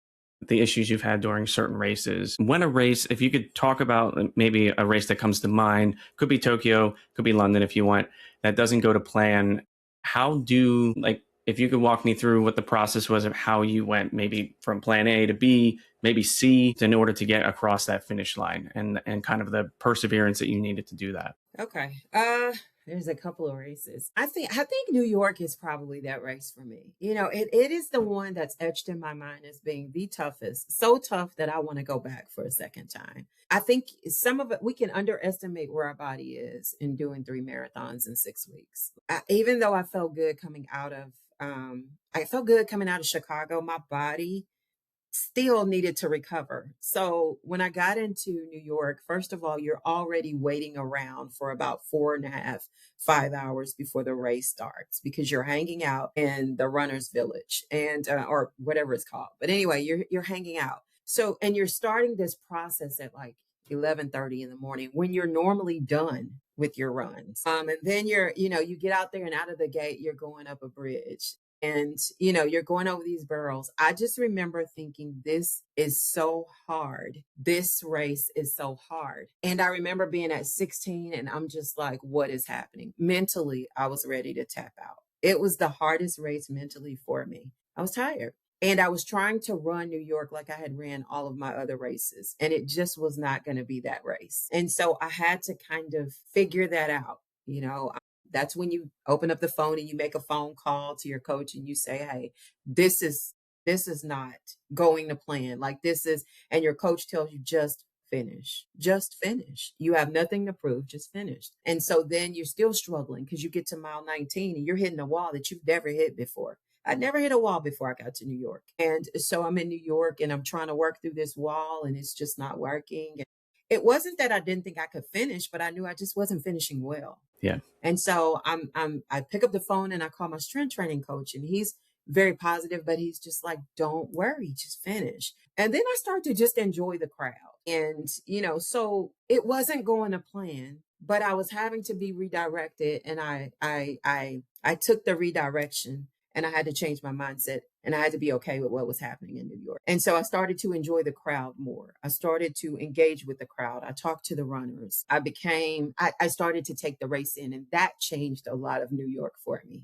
the issues you've had during certain races. When a race, if you could talk about maybe a race that comes to mind, could be Tokyo, could be London if you want, that doesn't go to plan. How do if you could walk me through what the process was of how you went maybe from plan A to B, maybe C, in order to get across that finish line, and kind of the perseverance that you needed to do that. Okay. There's a couple of races. I think New York is probably that race for me. It is the one that's etched in my mind as being the toughest. So tough that I want to go back for a second time. I think some of it we can underestimate where our body is in doing 3 marathons in 6 weeks. Even though I felt good coming out of Chicago, my body still needed to recover. So when I got into New York, first of all, you're already waiting around for about 4.5, 5 hours before the race starts because you're hanging out in the runner's village and or whatever it's called. But anyway, you're hanging out. So and you're starting this process at like 11:30 in the morning when you're normally done with your runs. And then you get out there and out of the gate, you're going up a bridge and you're going over these barrels. I just remember thinking, this is so hard. This race is so hard. And I remember being at 16 and I'm just like, what is happening? Mentally, I was ready to tap out. It was the hardest race mentally for me. I was tired. And I was trying to run New York like I had ran all of my other races, and it just was not going to be that race. And so I had to kind of figure that out. That's when you open up the phone and you make a phone call to your coach and you say, hey, this is not going to plan. Like this is, and your coach tells you just finish. You have nothing to prove, just finish. And so then you're still struggling because you get to mile 19 and you're hitting a wall that you've never hit before. I'd never hit a wall before I got to New York. And so I'm in New York and I'm trying to work through this wall and it's just not working. It wasn't that I didn't think I could finish, but I knew I just wasn't finishing well. Yeah. And so I pick up the phone and I call my strength training coach and he's very positive, but he's just like, don't worry, just finish. And then I start to just enjoy the crowd. And, so it wasn't going to plan, but I was having to be redirected. And I took the redirection and I had to change my mindset and I had to be okay with what was happening in New York. And so I started to enjoy the crowd more. I started to engage with the crowd. I talked to the runners. I started to take the race in, and that changed a lot of New York for me.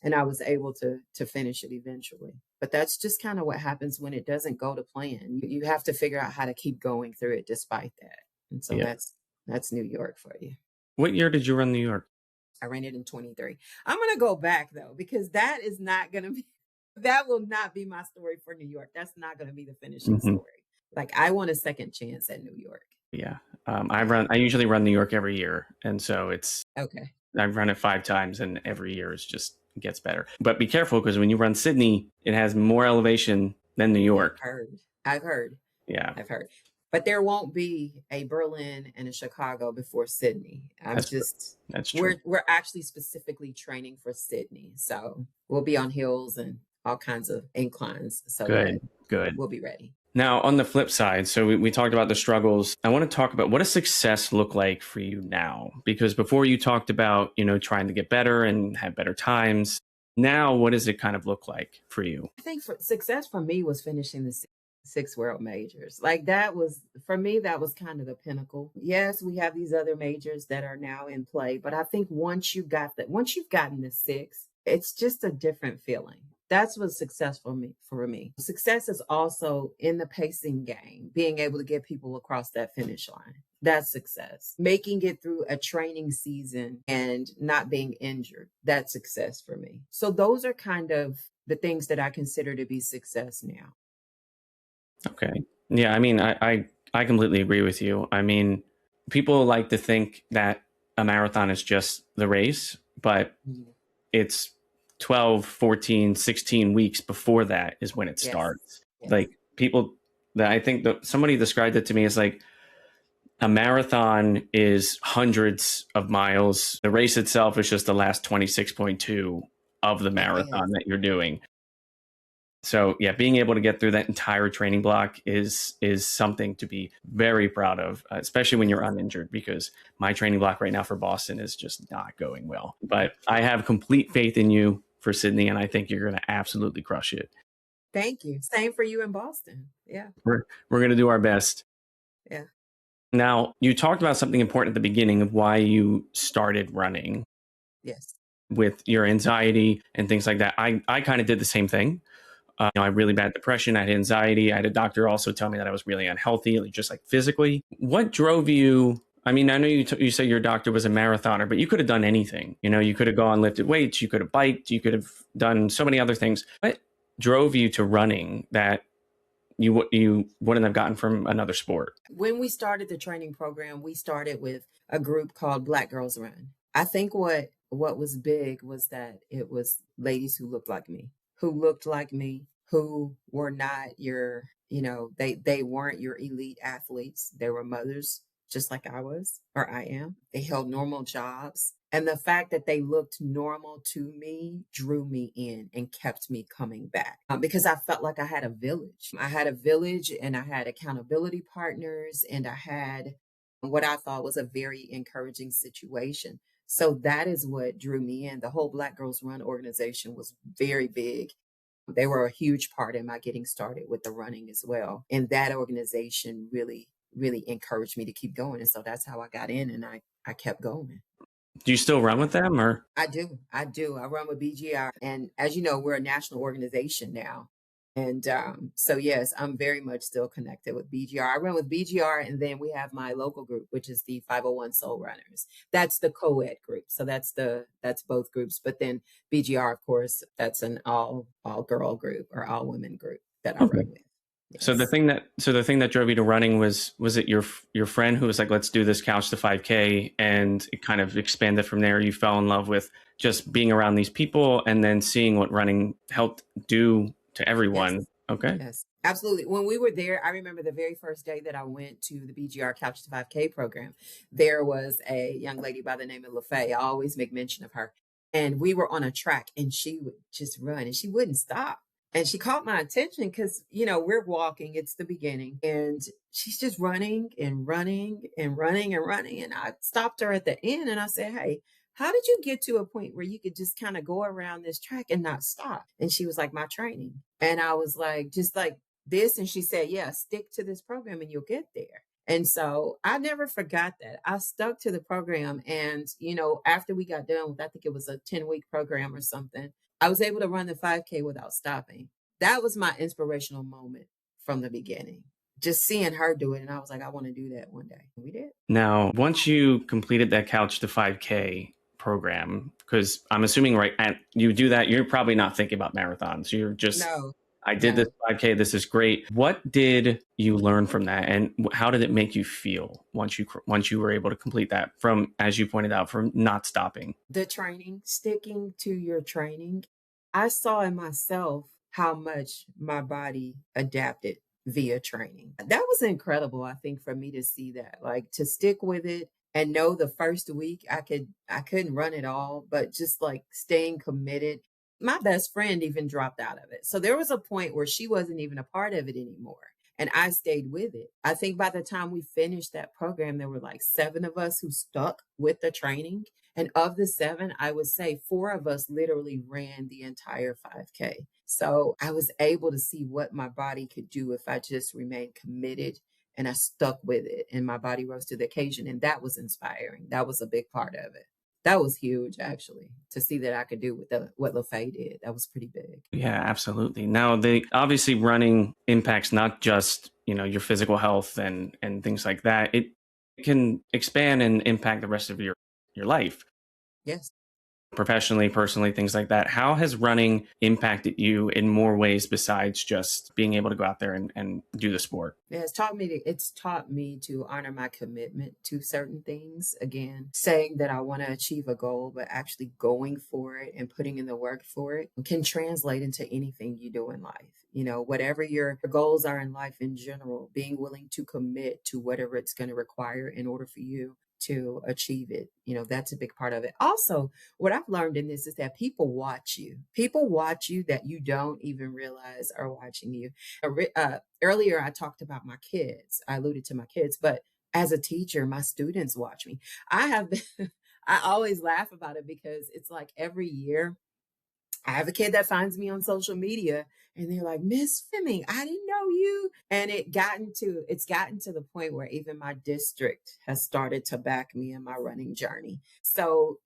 And I was able to finish it eventually. But that's just kind of what happens when it doesn't go to plan. You have to figure out how to keep going through it despite that. And so Yeah. that's New York for you. What year did you run New York? I ran it in 23. I'm going to go back though, because that will not be my story for New York. That's not going to be the finishing Hmm. story. Like I want a second chance at New York. Yeah. I usually run New York every year. And so Okay. I've run it 5 times and every year gets better. But be careful because when you run Sydney, it has more elevation than New York. I've heard. Yeah. I've heard. But there won't be a Berlin and a Chicago before Sydney. That's true. We're actually specifically training for Sydney. So we'll be on hills and all kinds of inclines so that Good. we'll be ready. Now, on the flip side, so we talked about the struggles. I want to talk about what does success look like for you now? Because before you talked about, trying to get better and have better times. Now, what does it kind of look like for you? I think success for me was finishing the 6 world majors. Like that was, for me, that was kind of the pinnacle. Yes, we have these other majors that are now in play, but I think once you've gotten the 6, it's just a different feeling. That's what success for me. Success is also in the pacing game, being able to get people across that finish line. That's success. Making it through a training season and not being injured. That's success for me. So those are kind of the things that I consider to be success now. Okay. Yeah, I mean, I completely agree with you. I mean, people like to think that a marathon is just the race, but Mhm. it's 12, 14, 16 weeks before that is when it Yes. starts. Yes. Like people that I think that somebody described it to me as like a marathon is hundreds of miles. The race itself is just the last 26.2 of the marathon that you're doing. So yeah, being able to get through that entire training block is something to be very proud of, especially when you're uninjured, because my training block right now for Boston is just not going well. But I have complete faith in you for Sydney, and I think you're going to absolutely crush it. Thank you. Same for you in Boston. Yeah. We're going to do our best. Yeah. Now, you talked about something important at the beginning of why you started running. Yes. with your anxiety and things like that. I kind of did the same thing. I had really bad depression. I had anxiety. I had a doctor also tell me that I was really unhealthy, like, just like physically. What drove you? I mean, I know you say your doctor was a marathoner, but you could have done anything. You could have gone lifted weights. You could have biked. You could have done so many other things. What drove you to running that you wouldn't have gotten from another sport? When we started the training program, we started with a group called Black Girls Run. I think what was big was that it was ladies who looked like me, who were not your, they weren't your elite athletes. They were mothers just like I was or I am. They held normal jobs. And the fact that they looked normal to me drew me in and kept me coming back because I felt like I had a village. I had a village and I had accountability partners and I had what I thought was a very encouraging situation. So that is what drew me in. The whole Black Girls Run organization was very big. They were a huge part in my getting started with the running as well. And that organization really, really encouraged me to keep going. And so that's how I got in and I kept going. Do you still run with them, or? I do. I do. I run with BGR. And as you know, we're a national organization now. And so, yes, I'm very much still connected with BGR. I run with BGR, and then we have my local group, which is the 501 Soul Runners. That's the co-ed group. So that's both groups. But then BGR, of course, that's an all girl group or all women group that I Okay. run with. So the Yes. thing that drove you to running was it your friend who was like, let's do this couch to 5K, and it kind of expanded from there. You fell in love with just being around these people and then seeing what running helped do to Yes. everyone. Okay. Yes, absolutely. When we were there, I remember the very first day that I went to the BGR Couch to 5K program. There was a young lady by the name of LaFay. I always make mention of her. And we were on a track and she would just run and she wouldn't stop. And she caught my attention because, we're walking, it's the beginning, and she's just running and running and running and running. And I stopped her at the end and I said, "Hey, how did you get to a point where you could just kind of go around this track and not stop?" And she was like, "My training." And I was like, "Just like this?" And she said, "Yeah, stick to this program and you'll get there." And so I never forgot that. I stuck to the program. And, after we got done with, I think it was a 10-week program or something, I was able to run the 5K without stopping. That was my inspirational moment from the beginning. Just seeing her do it. And I was like, I want to do that one day. We did. Now, once you completed that couch to 5K program, because I'm assuming you do that, you're probably not thinking about marathons. You're just, No, I did this no. 5K. This is great. What did you learn from that, and how did it make you feel once you were able to complete that? From, as you pointed out, from not stopping. The training, sticking to your training, I saw in myself how much my body adapted via training. That was incredible, I think, for me to see that, like to stick with it and know the first week I couldn't run it all, but just like staying committed. My best friend even dropped out of it. So there was a point where she wasn't even a part of it anymore. And I stayed with it. I think by the time we finished that program, there were like 7 of us who stuck with the training. And of the 7, I would say 4 of us literally ran the entire 5K. So I was able to see what my body could do if I just remained committed and I stuck with it and my body rose to the occasion. And that was inspiring. That was a big part of it. That was huge, actually, to see that I could do what LaFay did. That was pretty big. Yeah, absolutely. Now, obviously running impacts not just your physical health and things like that. It can expand and impact the rest of your life, Yes. professionally, personally, things like that. How has running impacted you in more ways besides just being able to go out there and do the sport? Yeah, it's taught me to honor my commitment to certain things. Again, saying that I want to achieve a goal, but actually going for it and putting in the work for it can translate into anything you do in life. Whatever your goals are in life in general, being willing to commit to whatever it's going to require in order for you to achieve it. That's a big part of it. Also, what I've learned in this is that people watch you. People watch you that you don't even realize are watching you. Earlier, I talked about my kids. I alluded to my kids, but as a teacher, my students watch me. I have been, I always laugh about it because it's like every year I have a kid that finds me on social media and they're like, Miss Fleming, I didn't know you. And it's gotten to the point where even my district has started to back me in my running journey. So,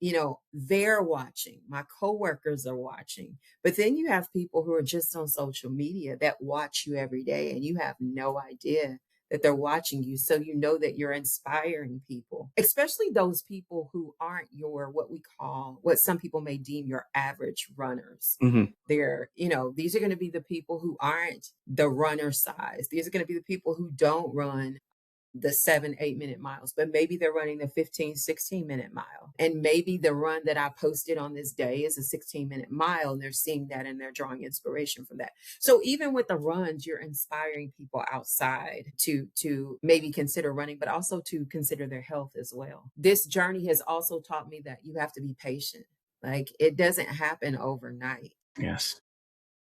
they're watching, my coworkers are watching, but then you have people who are just on social media that watch you every day and you have no idea that they're watching you. So you know that you're inspiring people, especially those people who aren't what some people may deem your average runners. Hmm. These are going to be the people who aren't the runner size. These are going to be the people who don't run the 7, 8 minute miles, but maybe they're running the 15, 16 minute mile. And maybe the run that I posted on this day is a 16-minute mile, and they're seeing that and they're drawing inspiration from that. So even with the runs, you're inspiring people outside to maybe consider running, but also to consider their health as well. This journey has also taught me that you have to be patient. Like, it doesn't happen overnight. Yes.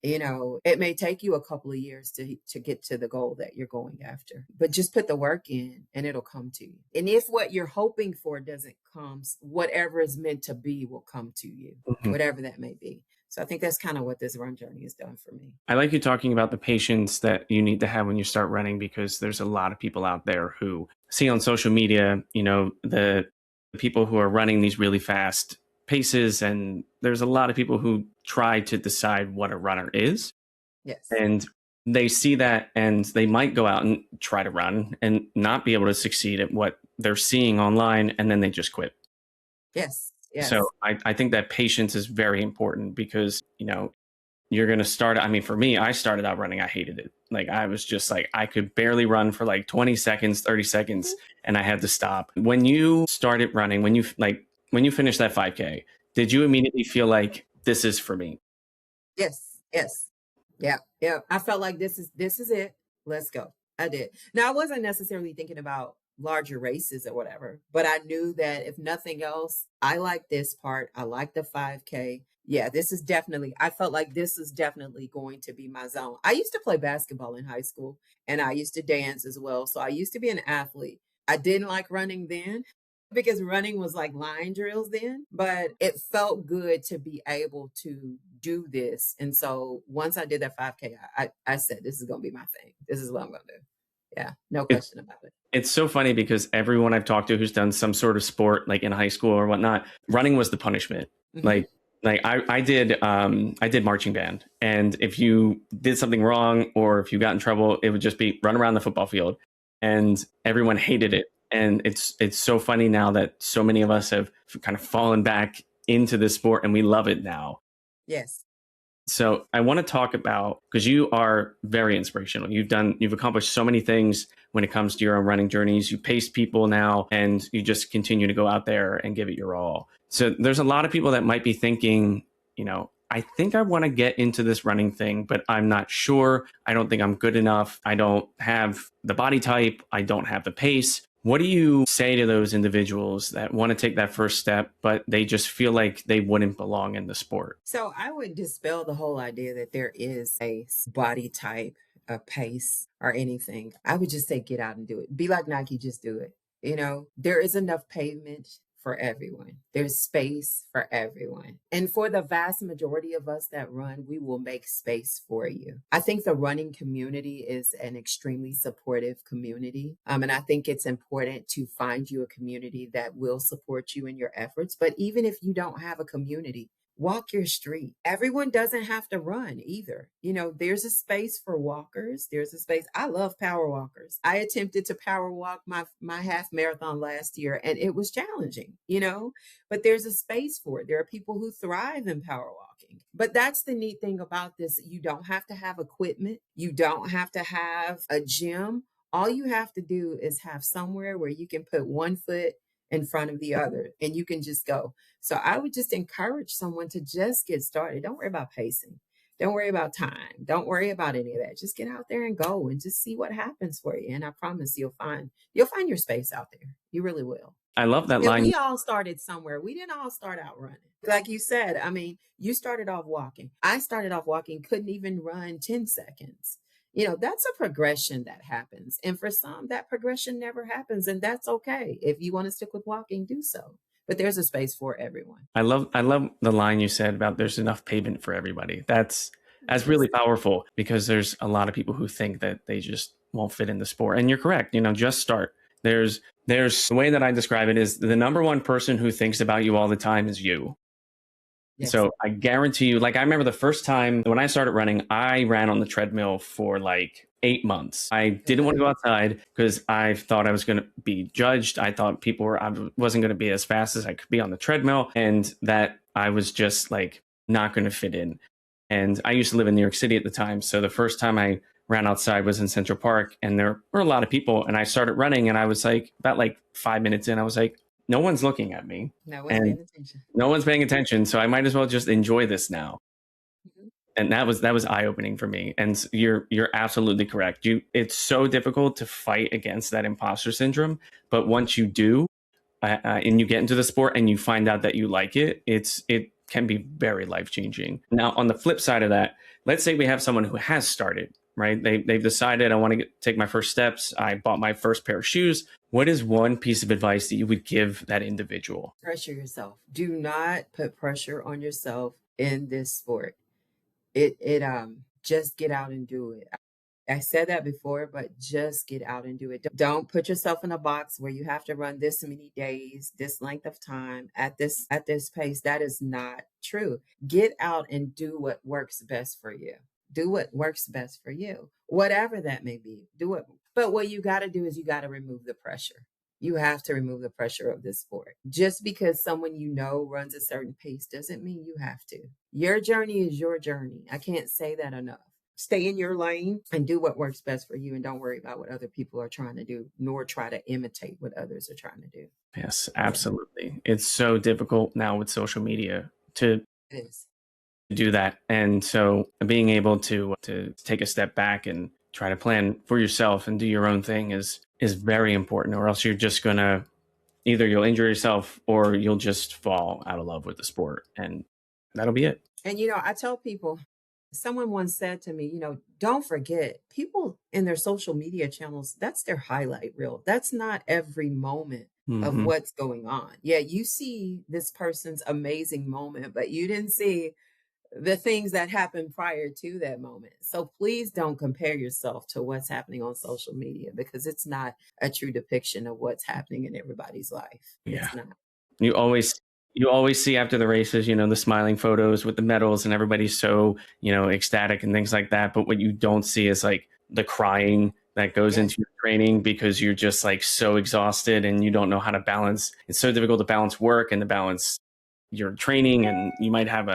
It may take you a couple of years to get to the goal that you're going after, but just put the work in and it'll come to you. And if what you're hoping for doesn't come, whatever is meant to be will come to you, Mhm. whatever that may be. So I think that's kind of what this run journey has done for me. I like you talking about the patience that you need to have when you start running, because there's a lot of people out there who see on social media, the people who are running these really fast paces. And there's a lot of people who try to decide what a runner is. Yes. And they see that and they might go out and try to run and not be able to succeed at what they're seeing online. And then they just quit. Yes. So Yes. I think that patience is very important because, you're going to start. I mean, for me, I started out running. I hated it. Like, I was just like, I could barely run for like 20 seconds, 30 seconds, Mhm. and I had to stop. When you started running, when you finished that 5K, did you immediately feel like this is for me? Yes, yes. Yeah, yeah. I felt like this is it. Let's go. I did. Now, I wasn't necessarily thinking about larger races or whatever, but I knew that if nothing else, I like this part. I like the 5K. Yeah, I felt like this is definitely going to be my zone. I used to play basketball in high school and I used to dance as well. So I used to be an athlete. I didn't like running then because running was like line drills then, but it felt good to be able to do this. And so once I did that 5K, I said, this is going to be my thing. This is what I'm going to do. Yeah, no It, question about it. it's so funny because everyone I've talked to who's done some sort of sport, like in high school or whatnot, running was the punishment. Hmm. Like, I did marching band, and if you did something wrong or if you got in trouble, it would just be run around the football field, and everyone hated it. And it's so funny now that so many of us have kind of fallen back into this sport and we love it now. Yes. So I want to talk about, because you are very inspirational. You've accomplished so many things when it comes to your own running journeys. You pace people now and you just continue to go out there and give it your all. So there's a lot of people that might be thinking, I think I want to get into this running thing, but I'm not sure. I don't think I'm good enough. I don't have the body type. I don't have the pace. What do you say to those individuals that want to take that first step, but they just feel like they wouldn't belong in the sport? So I would dispel the whole idea that there is a body type, a pace, or anything. I would just say get out and do it. Be like Nike, just do it. There is enough pavement for everyone. There's space for everyone. And for the vast majority of us that run, we will make space for you. I think the running community is an extremely supportive community. And I think it's important to find you a community that will support you in your efforts. But even if you don't have a community, walk your street. Everyone doesn't have to run either. There's a space for walkers. There's a space. I love power walkers. I attempted to power walk my half marathon last year and it was challenging, but there's a space for it. There are people who thrive in power walking. But that's the neat thing about this. You don't have to have equipment. You don't have to have a gym. All you have to do is have somewhere where you can put one foot in front of the other and you can just go. So I would just encourage someone to just get started. Don't worry about pacing. Don't worry about time. Don't worry about any of that. Just get out there and go and just see what happens for you. And I promise you'll find your space out there. You really will. I love that And line. we all started somewhere. We didn't all start out running. Like you said, I mean, you started off walking. I started off walking, couldn't even run 10 seconds. That's a progression that happens. And for some, that progression never happens. And that's okay. If you want to stick with walking, do so. but there's a space for everyone. I love the line you said about there's enough pavement for everybody. That's Yes. really powerful, because there's a lot of people who think that they just won't fit in the sport. And you're correct. Just start. There's the way that I describe it is the number one person who thinks about you all the time is you. Yes. So I guarantee you, like I remember the first time when I started running, I ran on the treadmill for like 8 months. I didn't want to go outside because I thought I was going to be judged. I thought I wasn't going to be as fast as I could be on the treadmill, and that I was just like not going to fit in. And I used to live in New York City at the time. So the first time I ran outside was in Central Park, and there were a lot of people, and I started running, and I was like, about like 5 minutes in, I was like, no one's looking at me. No one's And paying attention. no one's paying attention, so I might as well just enjoy this now. Mhm. And that was eye-opening for me. And you're absolutely correct. It's so difficult to fight against that imposter syndrome, but once you do, and you get into the sport and you find out that you like it, it can be very life-changing. Now, on the flip side of that, let's say we have someone who has started, right? They've decided, I want to take my first steps. I bought my first pair of shoes. What is one piece of advice that you would give that individual? Pressure yourself. Do not put pressure on yourself in this sport. It just get out and do it. I said that before, but just get out and do it. Don't put yourself in a box where you have to run this many days, this length of time at this pace. That is not true. Get out and do what works best for you. Do what works best for you. Whatever that may be. Do it. But what you got to do is you got to remove the pressure. You have to remove the pressure of this sport. Just because someone runs a certain pace doesn't mean you have to. Your journey is your journey. I can't say that enough. Stay in your lane and do what works best for you, and don't worry about what other people are trying to do, nor try to imitate what others are trying to do. Yes, Yeah, absolutely. It's so difficult now with social media to it is. do that. And so being able to take a step back and try to plan for yourself and do your own thing is very important, or else you're just gonna either you'll injure yourself or you'll just fall out of love with the sport, and that'll be it. And I tell people, someone once said to me, don't forget, people in their social media channels, that's their highlight reel. That's not every moment of Hmm. what's going on. Yeah, you see this person's amazing moment, but you didn't see the things that happened prior to that moment. So please don't compare yourself to what's happening on social media, because it's not a true depiction of what's happening in everybody's life. Yeah. It's not. You always you always see after the races, the smiling photos with the medals and everybody's so, ecstatic and things like that. But what you don't see is like the crying that goes Yes. into your training, because you're just like so exhausted and you don't know how to balance. It's so difficult to balance work and to balance your training, and you might have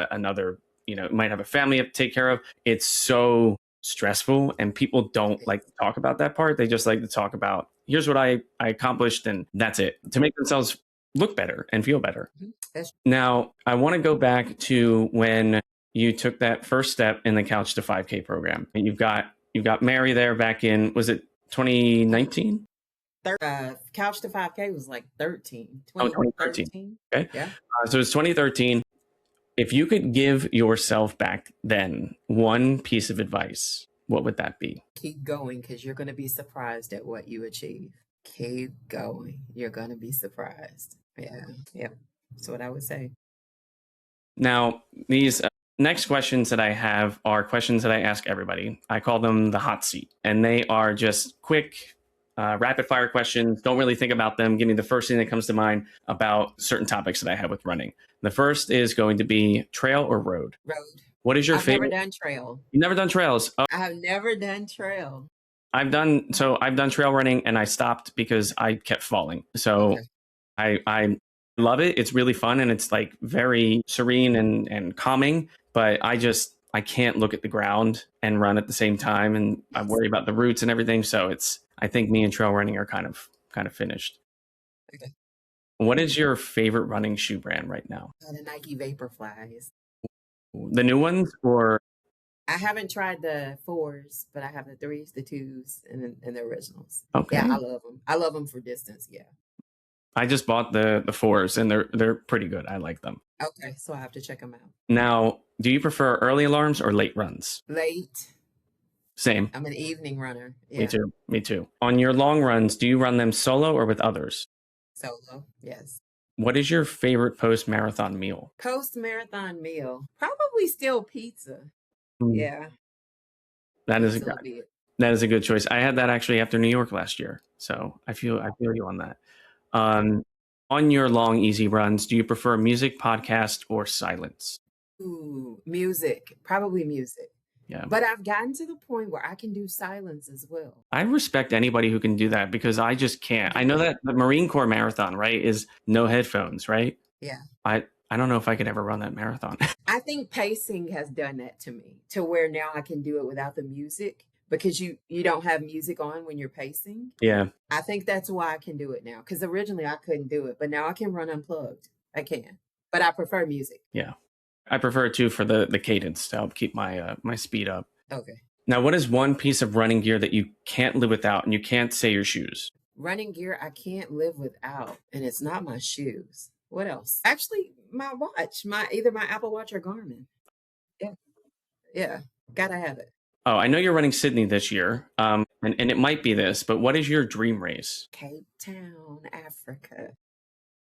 you might have a family to take care of. It's so stressful, and people don't like to talk about that part. They just like to talk about, here's what I accomplished, and that's it, to make themselves look better and feel better. Mhm. That's Now, I want to go back to when you took that first step in the Couch to 5K program. You've got Mary there back in, was it 2019? Couch to 5K was like 13, Oh, 2013. 2013. Okay. Yeah. So it's 2013. If you could give yourself back then one piece of advice, what would that be? Keep going, because you're going to be surprised at what you achieve. Keep going. You're going to be surprised. Yeah. Yeah. That's what I would say. Now, these next questions that I have are questions that I ask everybody. I call them the hot seat, and they are just quick, rapid fire questions. Don't really think about them. Give me the first thing that comes to mind about certain topics that I have with running. The first is going to be trail or road. Road. What is your I've never favorite? done trail. You've never done trails? Oh, I have never done trail. I've done trail running, and I stopped because I kept falling. So Okay. I love it. It's really fun, and it's like very serene and calming. But I can't look at the ground and run at the same time, and I Yes. worry about the roots and everything. So I think me and trail running are kind of finished. Okay. What is your favorite running shoe brand right now? The Nike Vaporflies. The new ones, or I haven't tried the fours, but I have the threes, the twos, and the originals. okay? Yeah, I love them. I love them for distance. Yeah. I just bought the fours, and they're pretty good. I like them. Okay, so I have to check them out. Now, do you prefer early alarms or late runs? Late. Same. I'm an evening runner. Me Yeah. too. Me too. On your long runs, do you run them solo or with others? Solo. Yes. What is your favorite post-marathon meal? Post-marathon meal, probably still pizza. Mm, Yeah, That is a pizza good, will be it. that is a good choice. I had that actually after New York last year, so I feel you on that. Um, on your long, easy runs, do you prefer music, podcast, or silence? Ooh, music, probably music. Yeah. But I've gotten to the point where I can do silence as well. I respect anybody who can do that because I just can't. I know Yeah, that the Marine Corps marathon, right, is no headphones, right? yeah. I don't know if I could ever run that marathon. I think pacing has done that to me to where now I can do it without the music because you don't have music on when you're pacing. Yeah, I think that's why I can do it now because originally I couldn't do it, but now I can run unplugged. I can, but I prefer music. yeah. I prefer it too for the cadence to help keep my speed up. Okay. Now, what is one piece of running gear that you can't live without, and you can't say your shoes? Running gear I can't live without, and it's not my shoes. What else? Actually, my watch, my either my Apple Watch or Garmin. Yeah, yeah, gotta have it. Oh, I know you're running Sydney this year, and it might be this, but what is your dream race? Cape Town, Africa.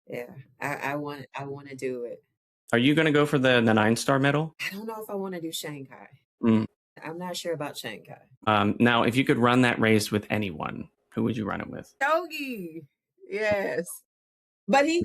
Yeah, I want to do it. Are you going to go for the 9-star medal? I don't know if I want to do Shanghai. Mm. I'm not sure about Shanghai. Now, if you could run that race with anyone, who would you run it with? Yogi, yes, but he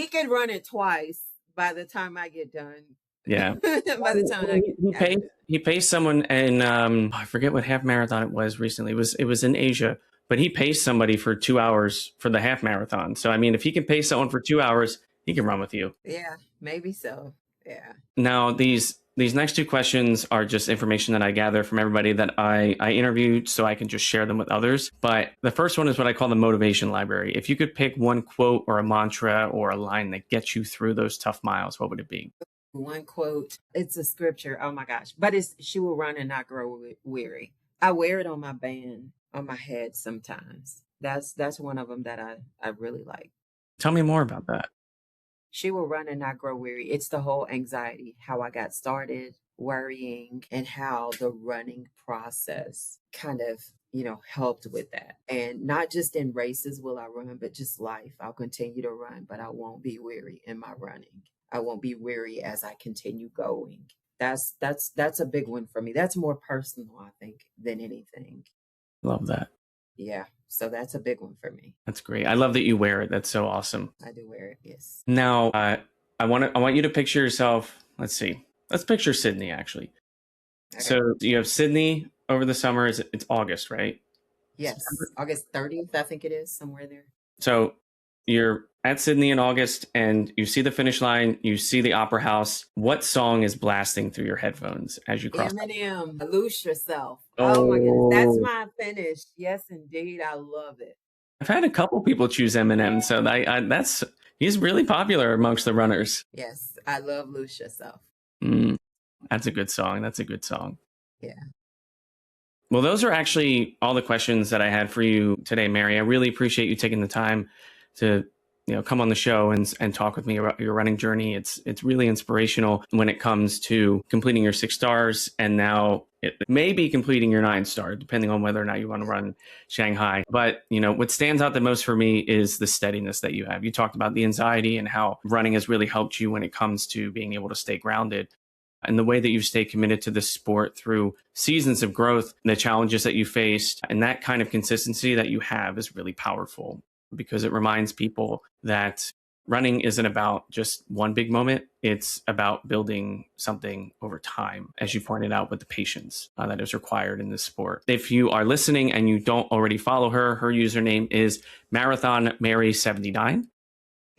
could run it twice by the time I get done. Yeah. By the time I get He after pays that. he pays someone in I forget what half marathon it was recently. It was in Asia, but he pays somebody for 2 hours for the half marathon. So I mean, if he can pay someone for 2 hours, he can run with you. Yeah, maybe so. Yeah. Now these next two questions are just information that I gather from everybody that I interviewed, so I can just share them with others. But the first one is what I call the motivation library. If you could pick one quote or a mantra or a line that gets you through those tough miles, what would it be? One quote, it's a scripture. Oh my gosh. But it's she will run and not grow weary. I wear it on my band, on my head sometimes. That's one of them that I really like. Tell me more about that. She will run and not grow weary. It's the whole anxiety, how I got started worrying and how the running process kind of, helped with that. And not just in races will I run, but just life. I'll continue to run, but I won't be weary in my running. I won't be weary as I continue going. That's a big one for me. That's more personal, I think, than anything. Love that. Yeah. So that's a big one for me. That's great. I love that you wear it. That's so awesome. I do wear it. Yes. Now, I want you to picture yourself. Let's see. Let's picture Sydney actually. Okay. So you have Sydney over the summer. It's August, right? Yes. September. August 30th, I think it is, somewhere there. So you're at Sydney in August, and you see the finish line. You see the Opera House. What song is blasting through your headphones as you cross? Eminem, Lose Yourself. Oh my goodness. That's my finish. Yes, indeed. I love it. I've had a couple people choose Eminem, so he's really popular amongst the runners. Yes, I love Lose Yourself. That's a good song. That's a good song. Yeah. Well, those are actually all the questions that I had for you today, Mary. I really appreciate you taking the time to come on the show and talk with me about your running journey. It's really inspirational when it comes to completing your 6 stars, and now it may be completing your 9 star, depending on whether or not you want to run Shanghai. But what stands out the most for me is the steadiness that you have. You talked about the anxiety and how running has really helped you when it comes to being able to stay grounded. And the way that you've stayed committed to this sport through seasons of growth, the challenges that you faced, and that kind of consistency that you have is really powerful, because it reminds people that running isn't about just one big moment. It's about building something over time, as you pointed out, with the patience that is required in this sport. If you are listening and you don't already follow her username is marathonmary79.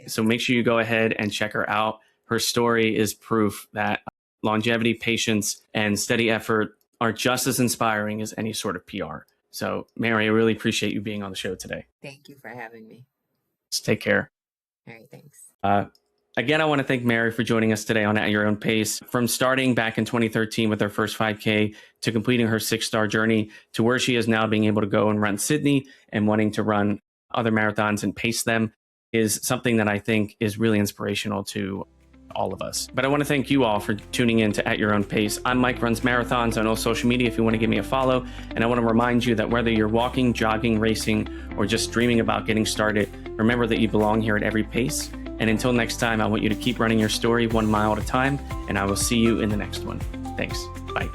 So make sure you go ahead and check her out. Her story is proof that longevity, patience, and steady effort are just as inspiring as any sort of PR. So, Mary, I really appreciate you being on the show today. Thank you for having me. Just take care. All right, thanks. Again, I want to thank Mary for joining us today on At Your Own Pace. From starting back in 2013 with her first 5K to completing her 6-star journey to where she is now, being able to go and run Sydney and wanting to run other marathons and pace them, is something that I think is really inspirational to all of us. But I want to thank you all for tuning in to At Your Own Pace. I'm Mike Runs Marathons on all social media if you want to give me a follow. And I want to remind you that whether you're walking, jogging, racing, or just dreaming about getting started, Remember that you belong here at every pace. And until next time, I want you to keep running your story 1 mile at a time, and I will see you in the next one. Thanks. Bye.